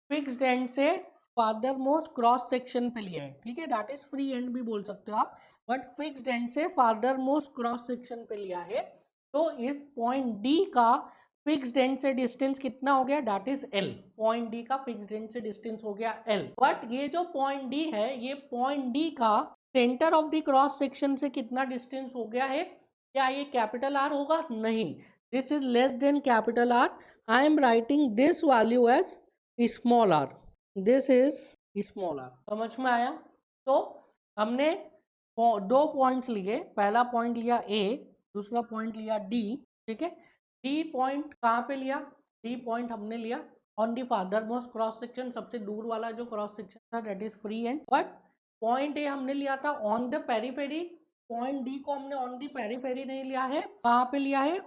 fixed end से farther most cross section पे लिया है। ठीक है, that is free and भी बोल सकते हो आप, बट फिक्स्ड एंड से फार्दर मोस्ट क्रॉस सेक्शन पे लिया है। तो इस पॉइंट डी का फिक्स्ड एंड से डिस्टेंस कितना हो गया, that is L. Point D का फिक्स्ड एंड से डिस्टेंस हो गया एल, बट ये जो पॉइंट डी है, ये पॉइंट डी का centre of the cross section से कितना डिस्टेंस हो गया है, क्या ये कैपिटल आर होगा, नहीं, this is less than capital R. I am writing this value as small R, this is small R. समझ में आया, तो हमने दो पॉइंट्स लिए, पहला पॉइंट लिया ए, दूसरा पॉइंट लिया डी। ठीक है, डी पॉइंट कहाँ पे लिया, डी पॉइंट हमने लिया on the farther most cross section, सबसे दूर वाला जो क्रॉस सेक्शन था that is free and, but point A हमने लिया था on the periphery, point D को हमने ऑन दी पेरीफेरी नहीं लिया है, कहाँ पे लिया है,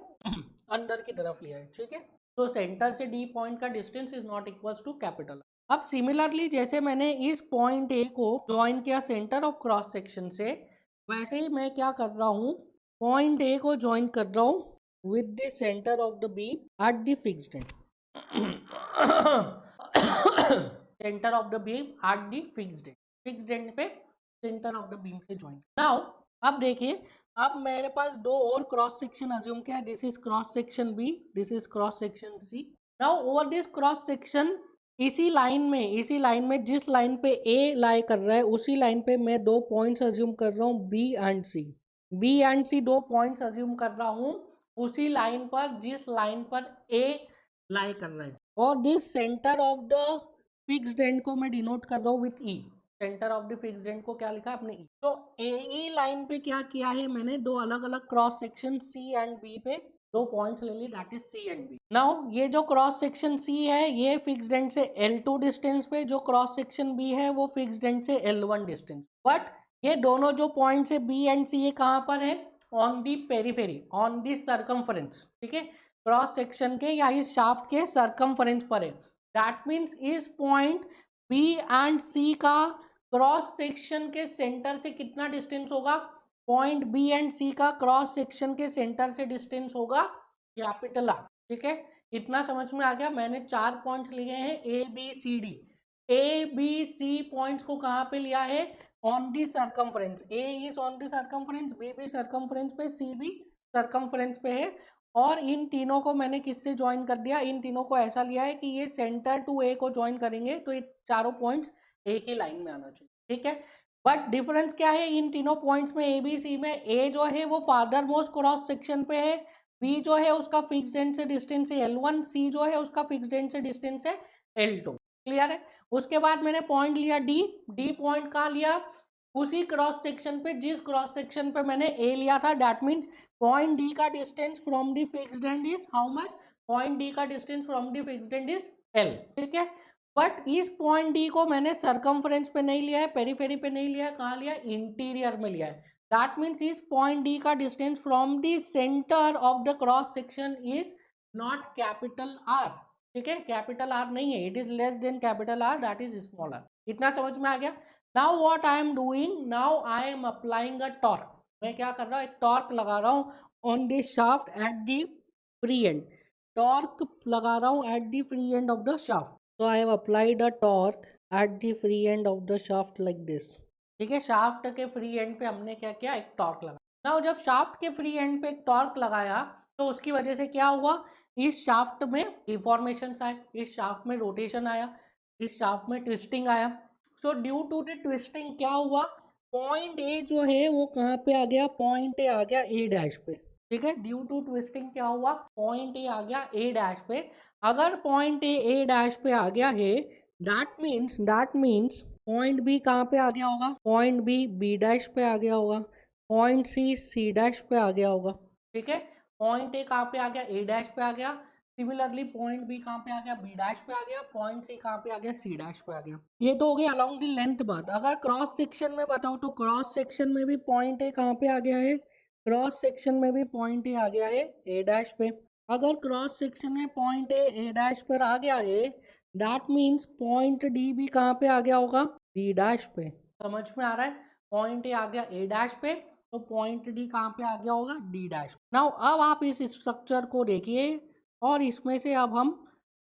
अंदर की तरफ लिया है। ठीक है, तो सेंटर से डी पॉइंट का distance is not equal to capital. अब सिमिलरली जैसे मैंने इस पॉइंट ए को ज्वाइन किया सेंटर ऑफ क्रॉस सेक्शन से, वैसे ही मैं क्या कर रहा हूँ, पॉइंट ए को ज्वाइन कर रहा हूँ with the center of the beam at the fixed end center of the beam at the fixed end पे center of the beam से join। now अब देखिए, अब मेरे पास दो और क्रॉस सेक्शन अज्यूम किया, this is cross section B, this is cross section C. Now over this cross section, इसी लाइन में जिस लाइन पे ए लाई कर रहा है उसी लाइन पे मैं दो पॉइंट्स अज्यूम कर रहा हूँ, B and C. B and C दो पॉइंट्स अज्यूम कर रहा हूँ उसी लाइन पर जिस लाइन पर ए लाई कर रहा है, और this centre of the fixed and को मैं डिनोट कर रहा हूँ with E. Centre of the fixed and को क्या लिखा है अपने ई। तो ए लाइन पे क्या किया है मैंने, दो अलग अलग cross section C and B पे दो पॉइंट्स ले ली, that is C and B. Now ये जो क्रॉस सेक्शन सी है ये फिक्स्ड एंड से L2 डिस्टेंस पे, जो क्रॉस सेक्शन बी है वो फिक्स्ड एंड से L1 डिस्टेंस। बट ये दोनों जो पॉइंट्स है बी एंड सी, ये कहाँ पर है, on the periphery, on the circumference, ठीक है, क्रॉस सेक्शन के या इस शाफ्ट के सर्कमफरेंस पर है। दैट मीन्स इस पॉइंट बी एंड सी का क्रॉस सेक्शन के सेंटर से कितना डिस्टेंस होगा, पॉइंट बी एंड सी का क्रॉस सेक्शन के सेंटर से डिस्टेंस होगा कैपिटल आर, ठीक है। इतना समझ में आ गया। मैंने 4 पॉइंट्स लिए हैं A B C D. A B C points को कहाँ पे लिया है, on the circumference, A is on the circumference, B भी सर्कमफ्रेंस पे, सी भी सर्कमफ्रेंस पे है, और इन तीनों को मैंने किससे ज्वाइन कर दिया, इन तीनों को ऐसा लिया है कि ये सेंटर टू ए को ज्वाइन करेंगे तो ये चारों पॉइंट्स एक ही लाइन में आना चाहिए, ठीक है। बट डिफरेंस क्या है इन तीनों पॉइंट्स में, ए बी सी में, ए जो है वो फादर मोस्ट क्रॉस सेक्शन पे है, बी जो है उसका फिक्स्ड एंड से डिस्टेंस है L1, सी जो है उसका फिक्स्ड एंड से डिस्टेंस है L2, क्लियर है। उसके बाद मैंने पॉइंट लिया डी, डी पॉइंट कहाँ लिया, उसी क्रॉस सेक्शन पे जिस क्रॉस सेक्शन पे मैंने ए लिया था, दैट मीन्स पॉइंट डी का distance from the fixed end is how much, point D का distance from the fixed end is L, ठीक है। बट इस पॉइंट डी को मैंने सर्कमफ्रेंस पे नहीं लिया है, पेरीफेरी पे नहीं लिया है, कहाँ लिया, इंटीरियर में लिया है। That means इस पॉइंट डी का distance from the centre of the cross section is not capital R, ठीक है, कैपिटल आर नहीं है, it is less than capital are, that is smaller. इतना समझ में आ गया। Now what I am doing, now I am applying a torque. मैं क्या कर रहा हूँ, एक टॉर्क लगा रहा हूँ on this shaft at the free end, torque लगा रहा हूँ at the free end of the shaft. तो I have applied a torque at the free end of the shaft like this, ठीक है। शाफ्ट के फ्री एंड पे हमने क्या किया, एक टॉर्क लगाया। नाउ जब शाफ्ट के फ्री एंड पे एक टॉर्क लगाया तो उसकी वजह से क्या हुआ, इस शाफ्ट में डिफॉर्मेशन आए, इस शाफ्ट में रोटेशन आया, इस शाफ्ट में ट्विस्टिंग आया। So due to the twisting क्या हुआ, पॉइंट ए जो है वो कहाँ पे आ गया, पॉइंट ए आ गया ए डैश पे, ठीक है। ड्यू टू ट्विस्टिंग क्या हुआ, पॉइंट ए आ गया ए डैश पे। अगर पॉइंट ए डैश पे आ गया है, दैट मीन्स पॉइंट बी कहाँ पे आ गया होगा, पॉइंट बी बी डैश पे आ गया होगा, पॉइंट सी सी डैश पे आ गया होगा, ठीक है। पॉइंट ए कहाँ पे आ गया, ए डैश पे आ गया। सिमिलरली पॉइंट बी कहाँ पे आ गया, बी डैश पे आ गया। पॉइंट सी कहाँ पे आ गया, सी डैश पे आ गया। ये तो हो गया अलोंग द लेंथ बात। अगर क्रॉस सेक्शन में बताऊँ तो क्रॉस सेक्शन में भी पॉइंट ए कहाँ पे आ गया है, क्रॉस सेक्शन में भी पॉइंट ए आ गया है ए डैश पे। अगर क्रॉस सेक्शन में पॉइंट ए डैश पर आ गया है, दैट मीन्स पॉइंट डी भी कहाँ पे आ गया होगा, डी डैश पे। समझ में आ रहा है, पॉइंट ए आ गया ए डैश पे, तो पॉइंट डी कहाँ पे आ गया होगा, डी डैश। नाउ अब आप इस स्ट्रक्चर को देखिए और इसमें से अब हम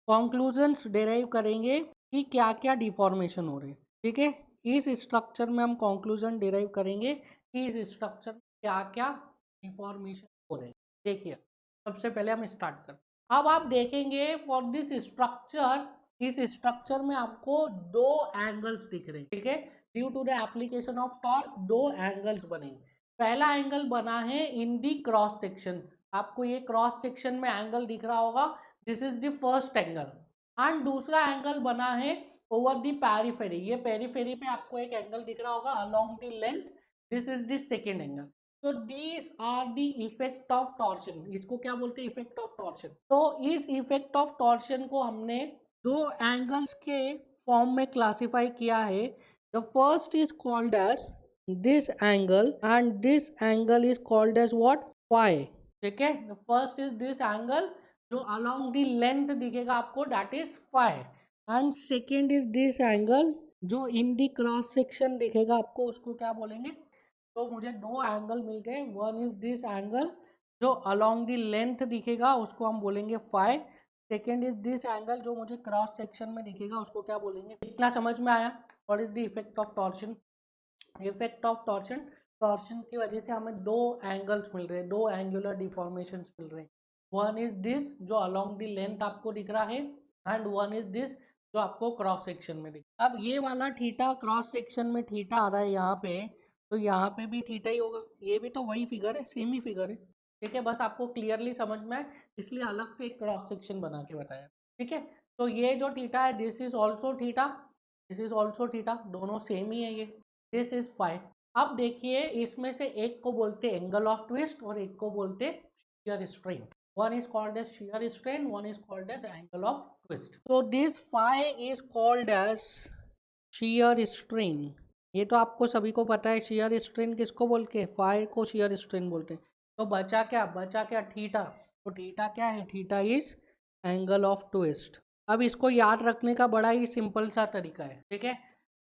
कॉन्क्लूजन्स डिराइव करेंगे कि क्या क्या डिफॉर्मेशन हो रहे हैं, ठीक है। इस स्ट्रक्चर में हम कॉन्क्लूजन डिराइव करेंगे कि इस स्ट्रक्चर में क्या क्या डिफॉर्मेशन हो रहे हैं। देखिए सबसे पहले हम स्टार्ट करते हैं। अब आप देखेंगे फॉर दिस स्ट्रक्चर, इस स्ट्रक्चर में आपको दो एंगल्स दिख रहे हैं, ठीक है। Due to the application of torque दो एंगल्स बनेंगे। पहला एंगल बना है इन दी क्रॉस सेक्शन, आपको ये क्रॉस सेक्शन में एंगल दिख रहा होगा, this is the first angle. And दूसरा एंगल बना है ओवर दी पेरीफेरी, ये पेरीफेरी पे आपको एक एंगल दिख रहा होगा along the length, this is the second angle. तो these are the effect of torsion, इसको क्या बोलते हैं, इफेक्ट ऑफ टॉर्शन। तो इस इफेक्ट ऑफ टॉर्शन को हमने दो एंगल्स के फॉर्म में क्लासिफाई किया है। The first is called as this angle and this angle is called as what, phi, ठीक है। The first is this angle जो अलोंग दी लेंथ दिखेगा आपको, that is phi. And second is this angle जो in the cross section दिखेगा आपको, उसको क्या बोलेंगे। तो मुझे दो एंगल मिल गए, वन इज दिस एंगल जो अलोंग दी लेंथ दिखेगा उसको हम बोलेंगे phi, second is this angle जो मुझे क्रॉस सेक्शन में दिखेगा उसको क्या बोलेंगे। इतना समझ में आया। What is the effect of torsion, effect of torsion, torsion की वजह से हमें दो एंगल्स मिल रहे हैं, दो एंगुलर डिफॉर्मेशंस मिल रहे हैं। वन इज दिस जो अलोंग दी लेंथ आपको दिख रहा है, एंड वन इज दिस जो आपको क्रॉस सेक्शन में दिख। अब ये वाला थीटा क्रॉस सेक्शन में थीटा आ रहा है यहाँ पे, तो यहाँ पे भी थीटा ही होगा, ये भी तो वही फिगर है, सेम ही फिगर है, ठीक है। बस आपको क्लियरली समझ में आए इसलिए अलग से एक क्रॉस सेक्शन बना के बताया, ठीक है। तो ये जो थीटा है this is also theta, this is also theta, दोनों सेम ही है ये। This is phi. अब देखिए इसमें से एक को बोलते एंगल ऑफ ट्विस्ट और एक को बोलते shear strain. One is called as shear strain, one is called as angle of twist. So this phi is called as shear strain. ये तो आपको सभी को पता है shear strain किसको बोलते हैं, phi को shear strain बोलते हैं। तो बचा क्या थीटा। तो थीटा क्या है, theta is angle of twist. अब इसको याद रखने का बड़ा ही सिंपल सा तरीका है, ठीक है,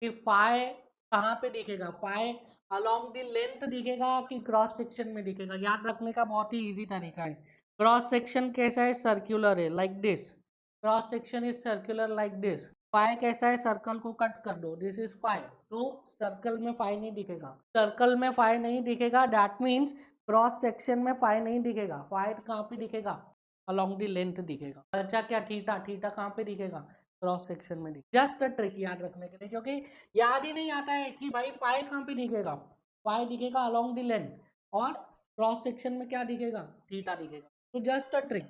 कि फाई कहाँ पे दिखेगा, फाई अलोंग द लेंथ दिखेगा कि क्रॉस सेक्शन में दिखेगा। याद रखने का बहुत ही इजी तरीका है। क्रॉस सेक्शन कैसा है, सर्कुलर है, like this. Cross section is circular like this. Phi कैसा है, सर्कल को कट कर दो, दिस इज फाई। तो सर्कल में फाई नहीं दिखेगा, सर्कल में फाई नहीं दिखेगा, दैट मीन्स क्रॉस सेक्शन में फाई नहीं दिखेगा। फाई कहाँ पे दिखेगा, अलोंग द लेंथ दिखेगा। बचा क्या, थीटा। थीटा कहाँ पे दिखेगा, क्रॉस सेक्शन में दिखेगा। जस्ट अ ट्रिक याद रखने के लिए, क्योंकि याद ही नहीं आता है कि भाई फाई कहाँ पे दिखेगा। फाई दिखेगा अलोंग द लेंथ और क्रॉस सेक्शन में क्या दिखेगा, थीटा दिखेगा। तो जस्ट अ ट्रिक,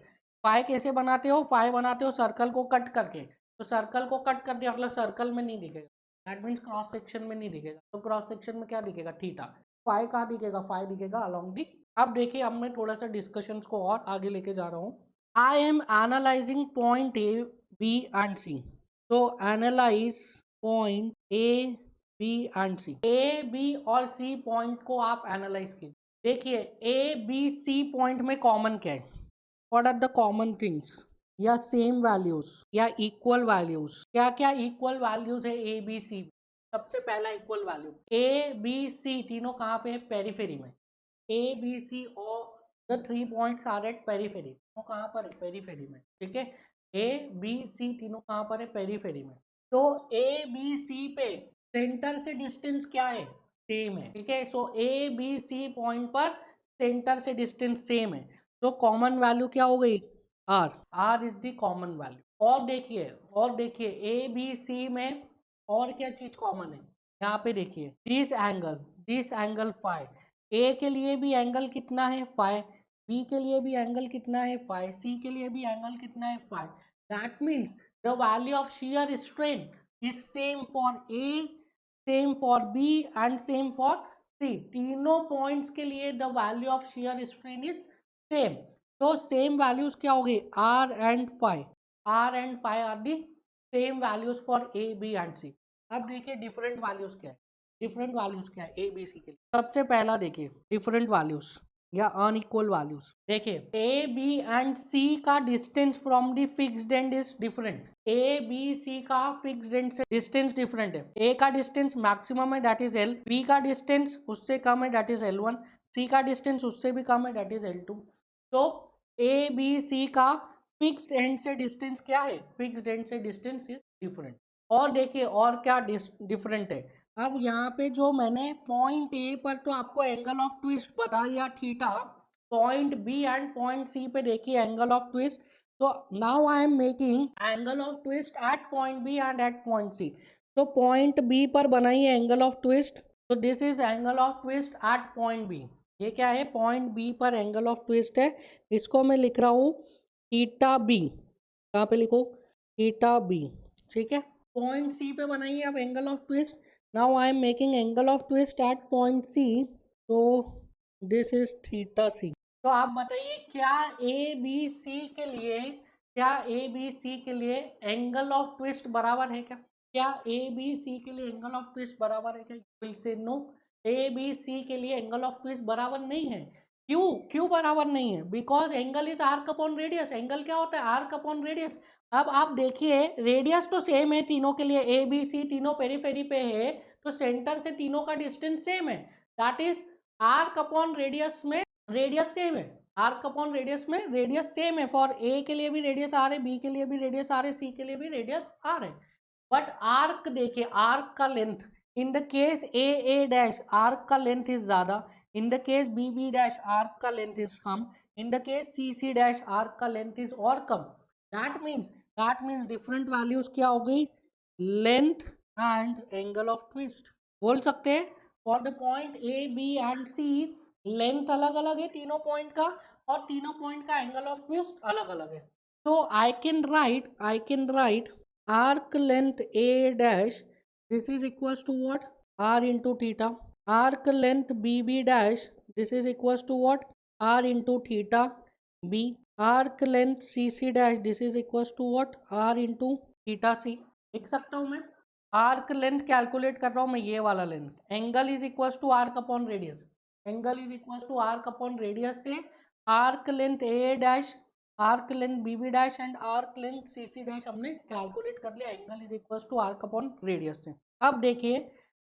फाई कैसे बनाते हो, फाई बनाते हो सर्कल को कट करके। तो सर्कल को कट कर दिया मतलब सर्कल में नहीं दिखेगा, दैट मीन्स क्रॉस सेक्शन में नहीं दिखेगा। तो क्रॉस सेक्शन में क्या दिखेगा, थीटा। फाई कहाँ दिखेगा, फाई दिखेगा अलोंग दी। अब देखिए अब मैं थोड़ा सा डिस्कशंस को और आगे लेके जा रहा हूँ। I am analysing point A B and C. तो analyse point A B and C, A B और सी पॉइंट को आप एनालाइज कीजिए। देखिए ए बी सी पॉइंट में कॉमन क्या है, what are the common things, या सेम वैल्यूज या इक्वल वैल्यूज। क्या क्या इक्वल वैल्यूज है ए बी सी। सबसे पहला equal value, A B C तीनों कहाँ पे है, पेरीफेरी में। ए बी सी और the 3 points are at periphery. तो कहाँ पर है, पेरीफेरी में, ठीक है। ए बी सी तीनों कहाँ पर है, पेरीफेरी में। तो ए बी सी पे सेंटर से डिस्टेंस क्या है, सेम है, ठीक है। So A B C point पर सेंटर से डिस्टेंस सेम है। तो कॉमन वैल्यू क्या हो गई, R. R is the common value. और देखिए ए बी सी में और क्या चीज कॉमन है, यहाँ पे देखिए दिस एंगल फाई। ए के लिए भी एंगल कितना है, फाई। बी के लिए भी एंगल कितना है, फाई। सी के लिए भी एंगल कितना है, phi. That means the value of shear strain is same for A, same for B and same for C. तीनों पॉइंट्स के लिए the value of shear strain is same. तो सेम वैल्यूज क्या हो गई, R and phi. R and phi are the same values for A, B and C. अब देखिए different values क्या है, डिफरेंट वैल्यूज क्या है ए बी सी के लिए। सबसे पहला देखिए डिफरेंट वैल्यूज या अनइक्वल वैल्यूज। देखिए ए बी एंड सी का distance from the fixed end is different. A B C का फिक्स्ड एंड से डिस्टेंस डिफरेंट है। ए का डिस्टेंस मैक्सिमम है, दैट इज एल। बी का डिस्टेंस उससे कम है, दैट इज L1। सी का डिस्टेंस उससे भी कम है, दैट इज L2। तो ए बी सी का फिक्स्ड एंड से डिस्टेंस क्या है, फिक्स्ड एंड से डिस्टेंस इज डिफरेंट। और देखिए और क्या डिफरेंट है। अब यहाँ पे जो मैंने पॉइंट ए पर तो आपको एंगल ऑफ ट्विस्ट बता दिया, theta. Point B and point C पे देखिए एंगल ऑफ ट्विस्ट। तो now I am making angle of twist at point B and at point C. तो पॉइंट बी पर बनाइए एंगल ऑफ ट्विस्ट। तो this is angle of twist at point B. ये क्या है, पॉइंट बी पर angle of twist है। इसको मैं लिख रहा हूँ थीटा बी। कहाँ पे लिखो, थीटा बी, ठीक है। पॉइंट सी पे बनाइए अब angle of twist. Now I am making angle of twist at point C. तो दिस इज थीटा सी। तो आप बताइए क्या ए बी सी के लिए, क्या ए बी सी के लिए एंगल ऑफ ट्विस्ट बराबर है क्या ए बी सी के लिए एंगल ऑफ ट्विस्ट बराबर है क्या, will say no. A B सी के लिए एंगल ऑफ ट्विस्ट बराबर नहीं है। क्यों बराबर नहीं है, because angle is arc upon radius. Angle क्या होता है, आर्क अपॉन रेडियस। अब आप देखिए रेडियस तो सेम है तीनों के लिए, ए बी सी तीनों पेरीफेरी पे है, तो सेंटर से तीनों का डिस्टेंस सेम है, that is arc upon radius में रेडियस सेम है। आर्क अपॉन रेडियस में रेडियस सेम है। फॉर ए के लिए भी रेडियस आर है, बी के लिए भी रेडियस आर है, सी के लिए भी रेडियस आर है। बट आर्क देखिए, आर्क का length in the case A dash arc का लेंथ इज ज्यादा, in the case B B dash arc का लेंथ इज कम, in the case C C dash arc का लेंथ इज और कम। दैट मीन्स डिफरेंट वैल्यूज क्या हो गई, length and angle of twist. बोल सकते हैं for the point A B and C length अलग अलग है तीनों पॉइंट का, और तीनों पॉइंट का एंगल ऑफ ट्विस्ट अलग अलग है। तो I can right arc length A dash this is equals to what? R into theta. Arc length BB dash, this is equals to what? R into theta B. Arc length CC dash, this is equals to what? R into theta C. लिख सकता हूँ मैं, arc length calculate कर रहा हूँ मैं, ये वाला length. Angle is equals to arc upon radius. Angle is equals to arc upon radius से arc length A dash, arc length B B dash and arc length C C dash हमने calculate कर लिया. Angle is equals to arc upon radius से. अब देखिए,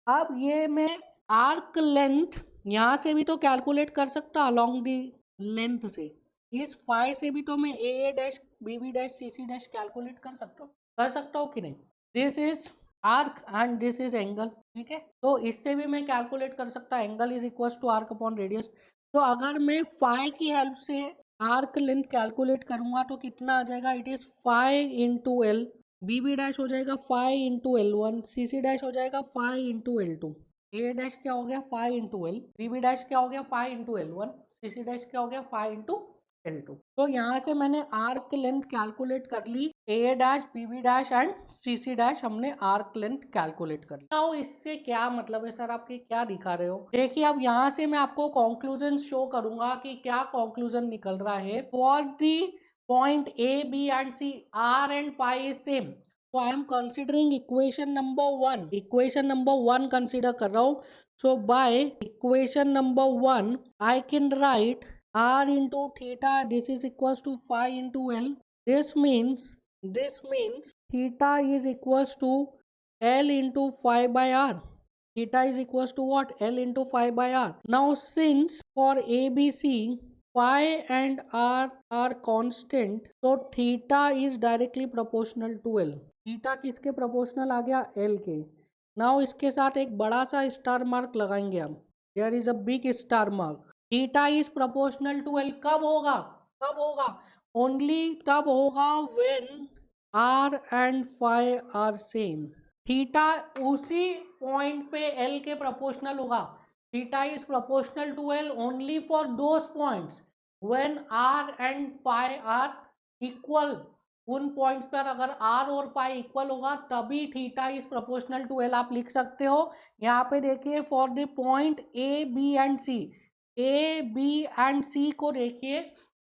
अब ये मैं आर्क लेंथ यहाँ से भी तो कैलकुलेट कर सकता अलोंग दी लेंथ से. इस फाई से भी तो मैं A dash B B dash C C dash calculate कर सकता हूँ कि नहीं. This is arc and this is angle. ठीक है, तो इससे भी मैं कैलकुलेट कर सकता. Angle is equals to arc upon radius. तो अगर मैं फाई की हेल्प से आर्क लेंथ कैलकुलेट करूंगा तो कितना आ जाएगा? It is phi into L. B B dash हो जाएगा phi into L one. C C dash हो जाएगा phi into L two. A dash क्या हो गया? Phi into L. B B dash क्या हो गया? Phi into L one. C C dash क्या हो गया? Phi into L2. तो यहाँ से मैंने आर्क लेंथ कैलकुलेट कर ली. A dash B B dash and C C dash हमने आर्क लेंथ कैलकुलेट कर ली. नाउ इससे क्या मतलब है सर, आपके क्या दिखा रहे हो? देखिए, अब यहाँ से मैं आपको कंक्लूजन शो करूंगा कि क्या कंक्लूजन निकल रहा है. For the point A B and C, R and phi is same. तो I am considering equation number one. Equation number one consider कर रहा हूँ. So by equation number one I can write r into theta, this is equals to phi into L. This means theta is equals to L into phi by R. Theta is equals to what? L into phi by R. Now since for ABC phi and R are constant, so theta is directly proportional to L. theta किसके proportional आ गया? L के. Now इसके साथ एक बड़ा सा star mark लगाएंगे हम. There is a big star mark. Theta is proportional to L. कब होगा? ओनली तब होगा when R and phi are same. Theta उसी पॉइंट पे एल के प्रोपोर्शनल होगा. Theta is proportional to L only for those points when R and phi are equal. उन पॉइंट्स पर अगर आर और फाई इक्वल होगा तभी theta is proportional to L. आप लिख सकते हो. यहाँ पे देखिए, for the point A B and C, A B and C को देखिए.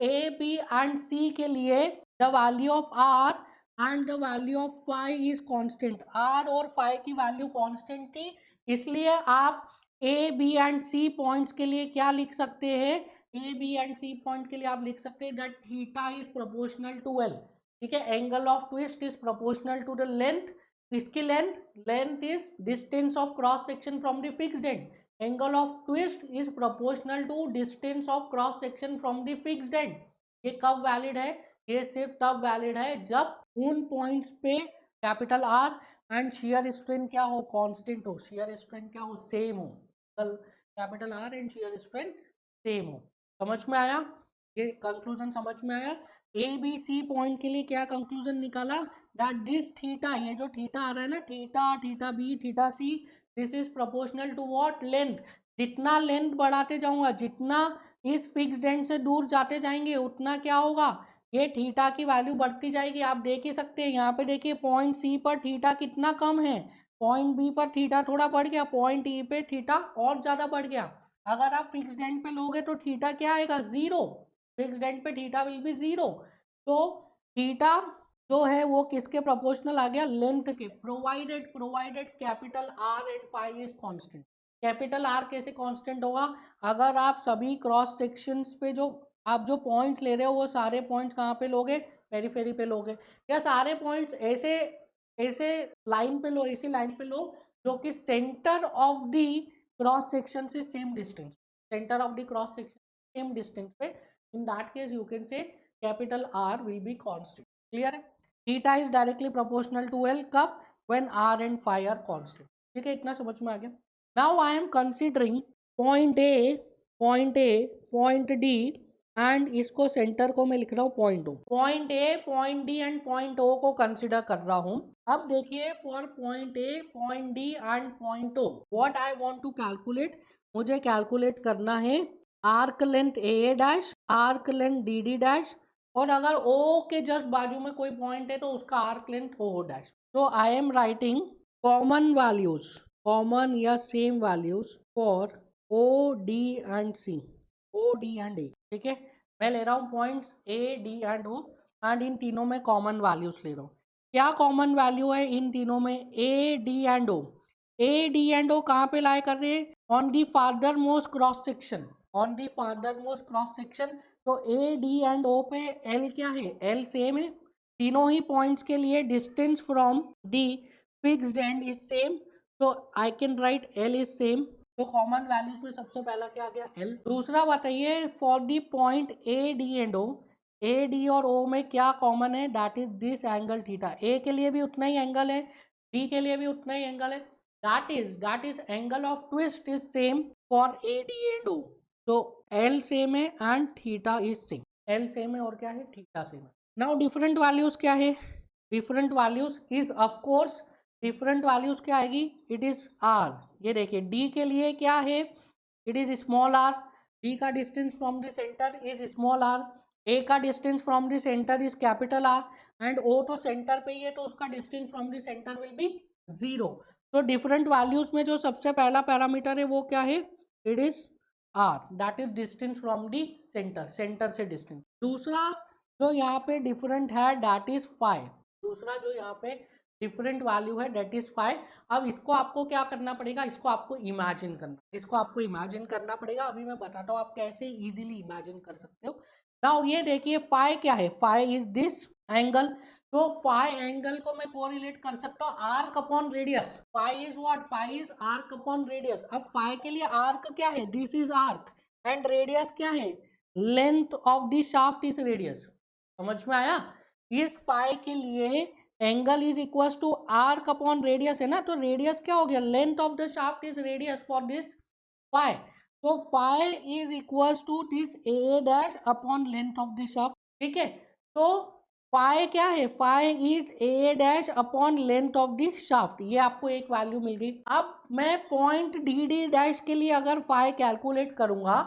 ए बी एंड सी के लिए the value of R and the value of phi is constant. R और फाई की वैल्यू कांस्टेंट थी, इसलिए आप A B and C points के लिए क्या लिख सकते हैं? A B and C point के लिए आप लिख सकते हैं that theta is proportional to L. ठीक है, angle of twist is proportional to the length. इसकी length is distance of cross section from the fixed end. Angle of twist is proportional to distance of cross section from the fixed end. ये कब valid है? ये सिर्फ तब valid है जब उन पॉइंट्स पे capital R and shear strain क्या हो? कांस्टेंट हो. शियर स्ट्रेन क्या हो? सेम हो. Capital R and shear strain same हो. समझ में आया? ये कंक्लूजन समझ में आया? ए बी सी पॉइंट के लिए क्या कंक्लूजन निकाला? दैट दिस थीटा, ये जो थीटा आ रहा है ना, theta, theta B, theta C, this is proportional to what? Length. जितना लेंथ बढ़ाते जाऊंगा, जितना इस फिक्स्ड एंड से दूर जाते जाएंगे, उतना क्या होगा? ये थीटा की वैल्यू बढ़ती जाएगी. आप देख ही सकते हैं. यहाँ पे देखिए, पॉइंट सी पर थीटा कितना कम है, पॉइंट बी पर थीटा थोड़ा बढ़ गया, पॉइंट ई पे थीटा और ज्यादा बढ़ गया. अगर आप फिक्स्ड एंड पे लोगे तो थीटा क्या आएगा? जीरो. फिक्स्ड एंड पे थीटा विल बी जीरो. तो थीटा जो है वो किसके प्रोपोर्शनल आ गया? लेंथ के. Provided capital R and phi is constant. Capital R कैसे कांस्टेंट होगा? अगर आप सभी क्रॉस सेक्शंस पे जो आप जो पॉइंट्स ले रहे हो वो सारे पॉइंट्स कहाँ पे लोगे? पेरीफेरी पे लोगे. या सारे पॉइंट्स ऐसे ऐसे लाइन पे लो, ऐसी लाइन पे लो जो कि centre of the cross section से same distance, centre of the cross section same distance पे. In that case you can say capital R will be constant. Clear है? Theta is directly proportional to L. कब? When R and phi R constant. ठीक है, इतना समझ में आ गया. Now I am considering point A, point D and इसको सेंटर को मैं लिख रहा हूँ point O. Point A, point D and point O को कंसीडर कर रहा हूँ. अब देखिए, for point A, point D and point O, what I want to calculate, मुझे कैलकुलेट करना है arc length A dash, arc length D D dash, और अगर ओ के जस्ट बाजू में कोई पॉइंट है तो उसका आर्क लेंथ ओ डैश. तो आई एम राइटिंग कॉमन या same values for O D and C, O D and A. ठीक है, मैं ले रहा हूँ points A D and O and इन तीनों में कॉमन वैल्यूज ले रहा हूँ। क्या कॉमन वैल्यू है इन तीनों में? A D and O. A D and O कहाँ पे लाई कर रहे हैं? On the farther most cross section, on the farther most cross section. तो ए डी एंड ओ पे एल क्या है? एल सेम है। तीनों ही पॉइंट्स के लिए distance from the fixed end is same, तो I can write L is same. तो कॉमन वैल्यूज में सबसे पहला क्या आ गया? एल। दूसरा बताइए, for the point A D and O, A D और ओ में क्या कॉमन है? That is this angle theta. A के लिए भी उतना ही एंगल है, डी के लिए भी उतना ही एंगल है। that is angle of twist is same for AD and O। तो L सेम है and theta is same. L same है और क्या है? थीटा सेम है। नाउ डिफरेंट वैल्यूज क्या है? Different values is of course, different values क्या आएगी? It is R. ये देखिए डी के लिए क्या है? It is small R. D का distance from the centre is small R. A का distance from the centre is capital R and O तो सेंटर पे ही है, तो उसका distance from the centre will be 0। तो डिफरेंट वैल्यूज में जो सबसे पहला पैरामीटर है वो क्या है? It is R, that is distance from the centre, centre से डिस्टेंस। दूसरा जो यहाँ पे डिफरेंट है दैट इज 5। दूसरा जो यहाँ पे डिफरेंट वैल्यू है दैट इज 5। अब इसको आपको क्या करना पड़ेगा? इसको आपको इमेजिन करना, इसको आपको इमेजिन करना पड़ेगा। अभी मैं बताता हूँ आप कैसे इजीली इमेजिन कर सकते हो। नाउ ये देखिए फाई क्या है? Phi is this angle. तो फाई एंगल को मैं कोरिलेट कर सकता हूँ arc upon radius. Phi is what? Phi is arc upon radius. अब फाई के लिए आर्क क्या है? This is arc and radius क्या है? Length of the shaft is radius. समझ में आया? इस फाई के लिए angle is equal to arc upon radius है ना, तो रेडियस क्या हो गया? Length of the shaft is radius for this phi. तो phi is equal to this A dash upon length of the shaft. ठीक है, तो फाई क्या है? Phi is A dash upon length of the shaft. ये आपको एक value मिल गई। अब मैं पॉइंट डी डी डैश के लिए अगर फाई कैलकुलेट करूंगा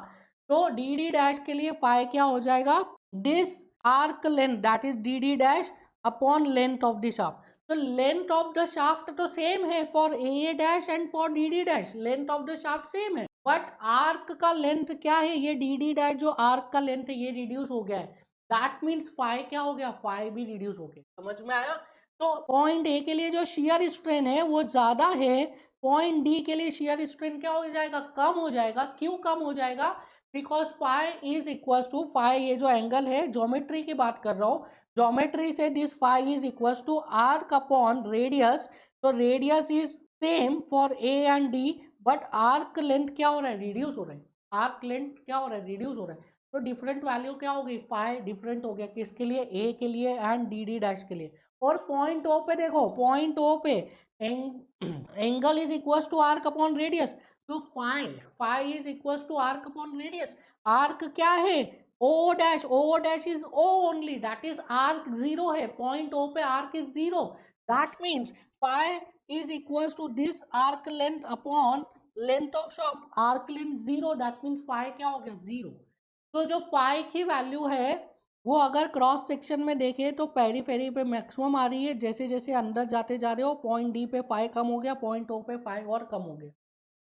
तो डी डी डैश के लिए फाई क्या हो जाएगा? This arc length that is D D dash upon length of the shaft. तो लेंथ ऑफ द शाफ्ट तो सेम है for a dash and for D D dash, length of the shaft same है, but arc का length क्या है? ये D D dash जो arc का लेंथ है ये रिड्यूस हो गया है। दैट मीन्स फाई क्या हो गया? फाई भी रिड्यूस हो गया। समझ में आया? तो पॉइंट ए के लिए जो शियर स्ट्रेन है वो ज्यादा है, पॉइंट डी के लिए शियर स्ट्रेन क्या हो जाएगा? कम हो जाएगा। क्यों कम हो जाएगा? Because phi is equal to phi, ये जो एंगल है ज्योमेट्री की बात कर रहा हूँ, ज्योमेट्री से this phi is equal to arc upon radius. तो radius is same for A and D, but arc length क्या हो रहा है? रिड्यूस हो रहा है। आर्क लेंथ क्या हो रहा है? रिड्यूस हो रहा है। तो डिफरेंट वैल्यू क्या हो गई? फाई डिफरेंट हो गया किसके लिए? ए के लिए एंड डी डी डैश के लिए। और पॉइंट ओ पे देखो, पॉइंट ओ पे angle is equal to arc upon radius. तो phi is equal to arc upon radius. Arc क्या है? O dash, O dash is O only, that is arc 0 है। पॉइंट ओ पे arc is 0, that means phi is equal to this arc length upon length of shaft. Arc length 0, that means phi क्या हो गया? 0। तो जो phi की value है वो अगर क्रॉस सेक्शन में देखें तो पेरीफेरी पे मैक्सिमम आ रही है, जैसे जैसे अंदर जाते जा रहे हो पॉइंट डी पे फाई कम हो गया, पॉइंट ओ पे फाई और कम हो गया।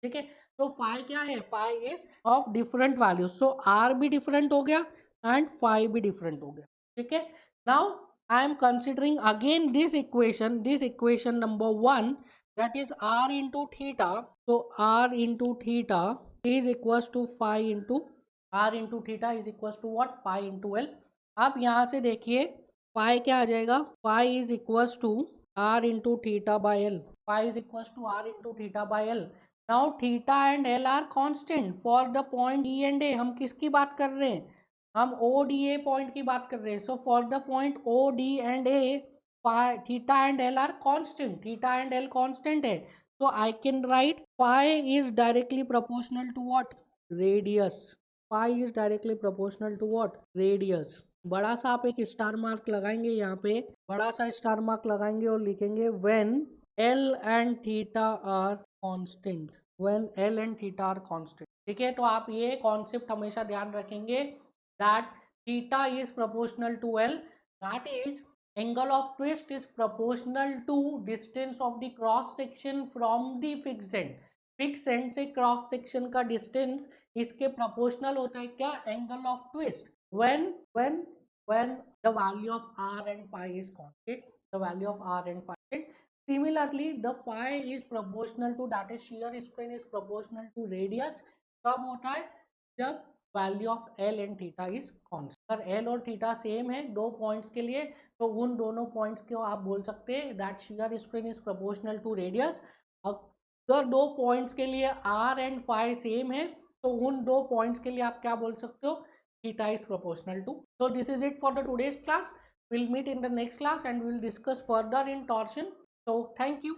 ठीक है, तो फाई क्या है? Phi is of different values, so R भी डिफरेंट हो गया एंड फाई भी डिफरेंट हो गया। ठीक है, now I am considering again this equation number 1 that is r into theta। so r into theta is equals to phi into r into theta is equals to what? phi into l। अब यहाँ से देखिए phi क्या आ जाएगा? phi is equals to r into theta by l। phi is equals to r into theta by l। now theta and l are constant for the point e and a। हम किसकी बात कर रहे हैं? हम o d a point की बात कर रहे हैं। so for the point o d and a, theta and l are constant, theta and l constant है, so I can write phi is directly proportional to what? Radius। phi is directly proportional to what? Radius। बड़ा सा आप एक star mark लगाएंगे, यहाँ पे बड़ा सा स्टार मार्क लगाएंगे और लिखेंगे when l and theta are constant। when l and theta are constant। ठीक है, तो आप ये कॉन्सेप्ट हमेशा ध्यान रखेंगे that theta is proportional to l, that is angle of twist is proportional to distance of the cross section from the fixed end. Fix and से cross section का डिस्टेंस इसके प्रोपोर्शनल होता है क्या, angle of twist, when when when the value of r and phi is constant, the value of r and phi. Similarly the phi is proportional to, that is shear strain is proportional to radius. कब होता है, जब value of L and theta is constant. अगर L और theta same है दो points के लिए, तो उन दोनों पॉइंट्स को आप बोल सकते हैं that shear strain is proportional to radius. अगर दो पॉइंट्स के लिए आर एंड फाई सेम है, तो उन दो पॉइंट्स के लिए आप क्या बोल सकते हो, theta is proportional to. So this is it for the today's class. We'll meet in the next class and we'll discuss further in torsion. So thank you.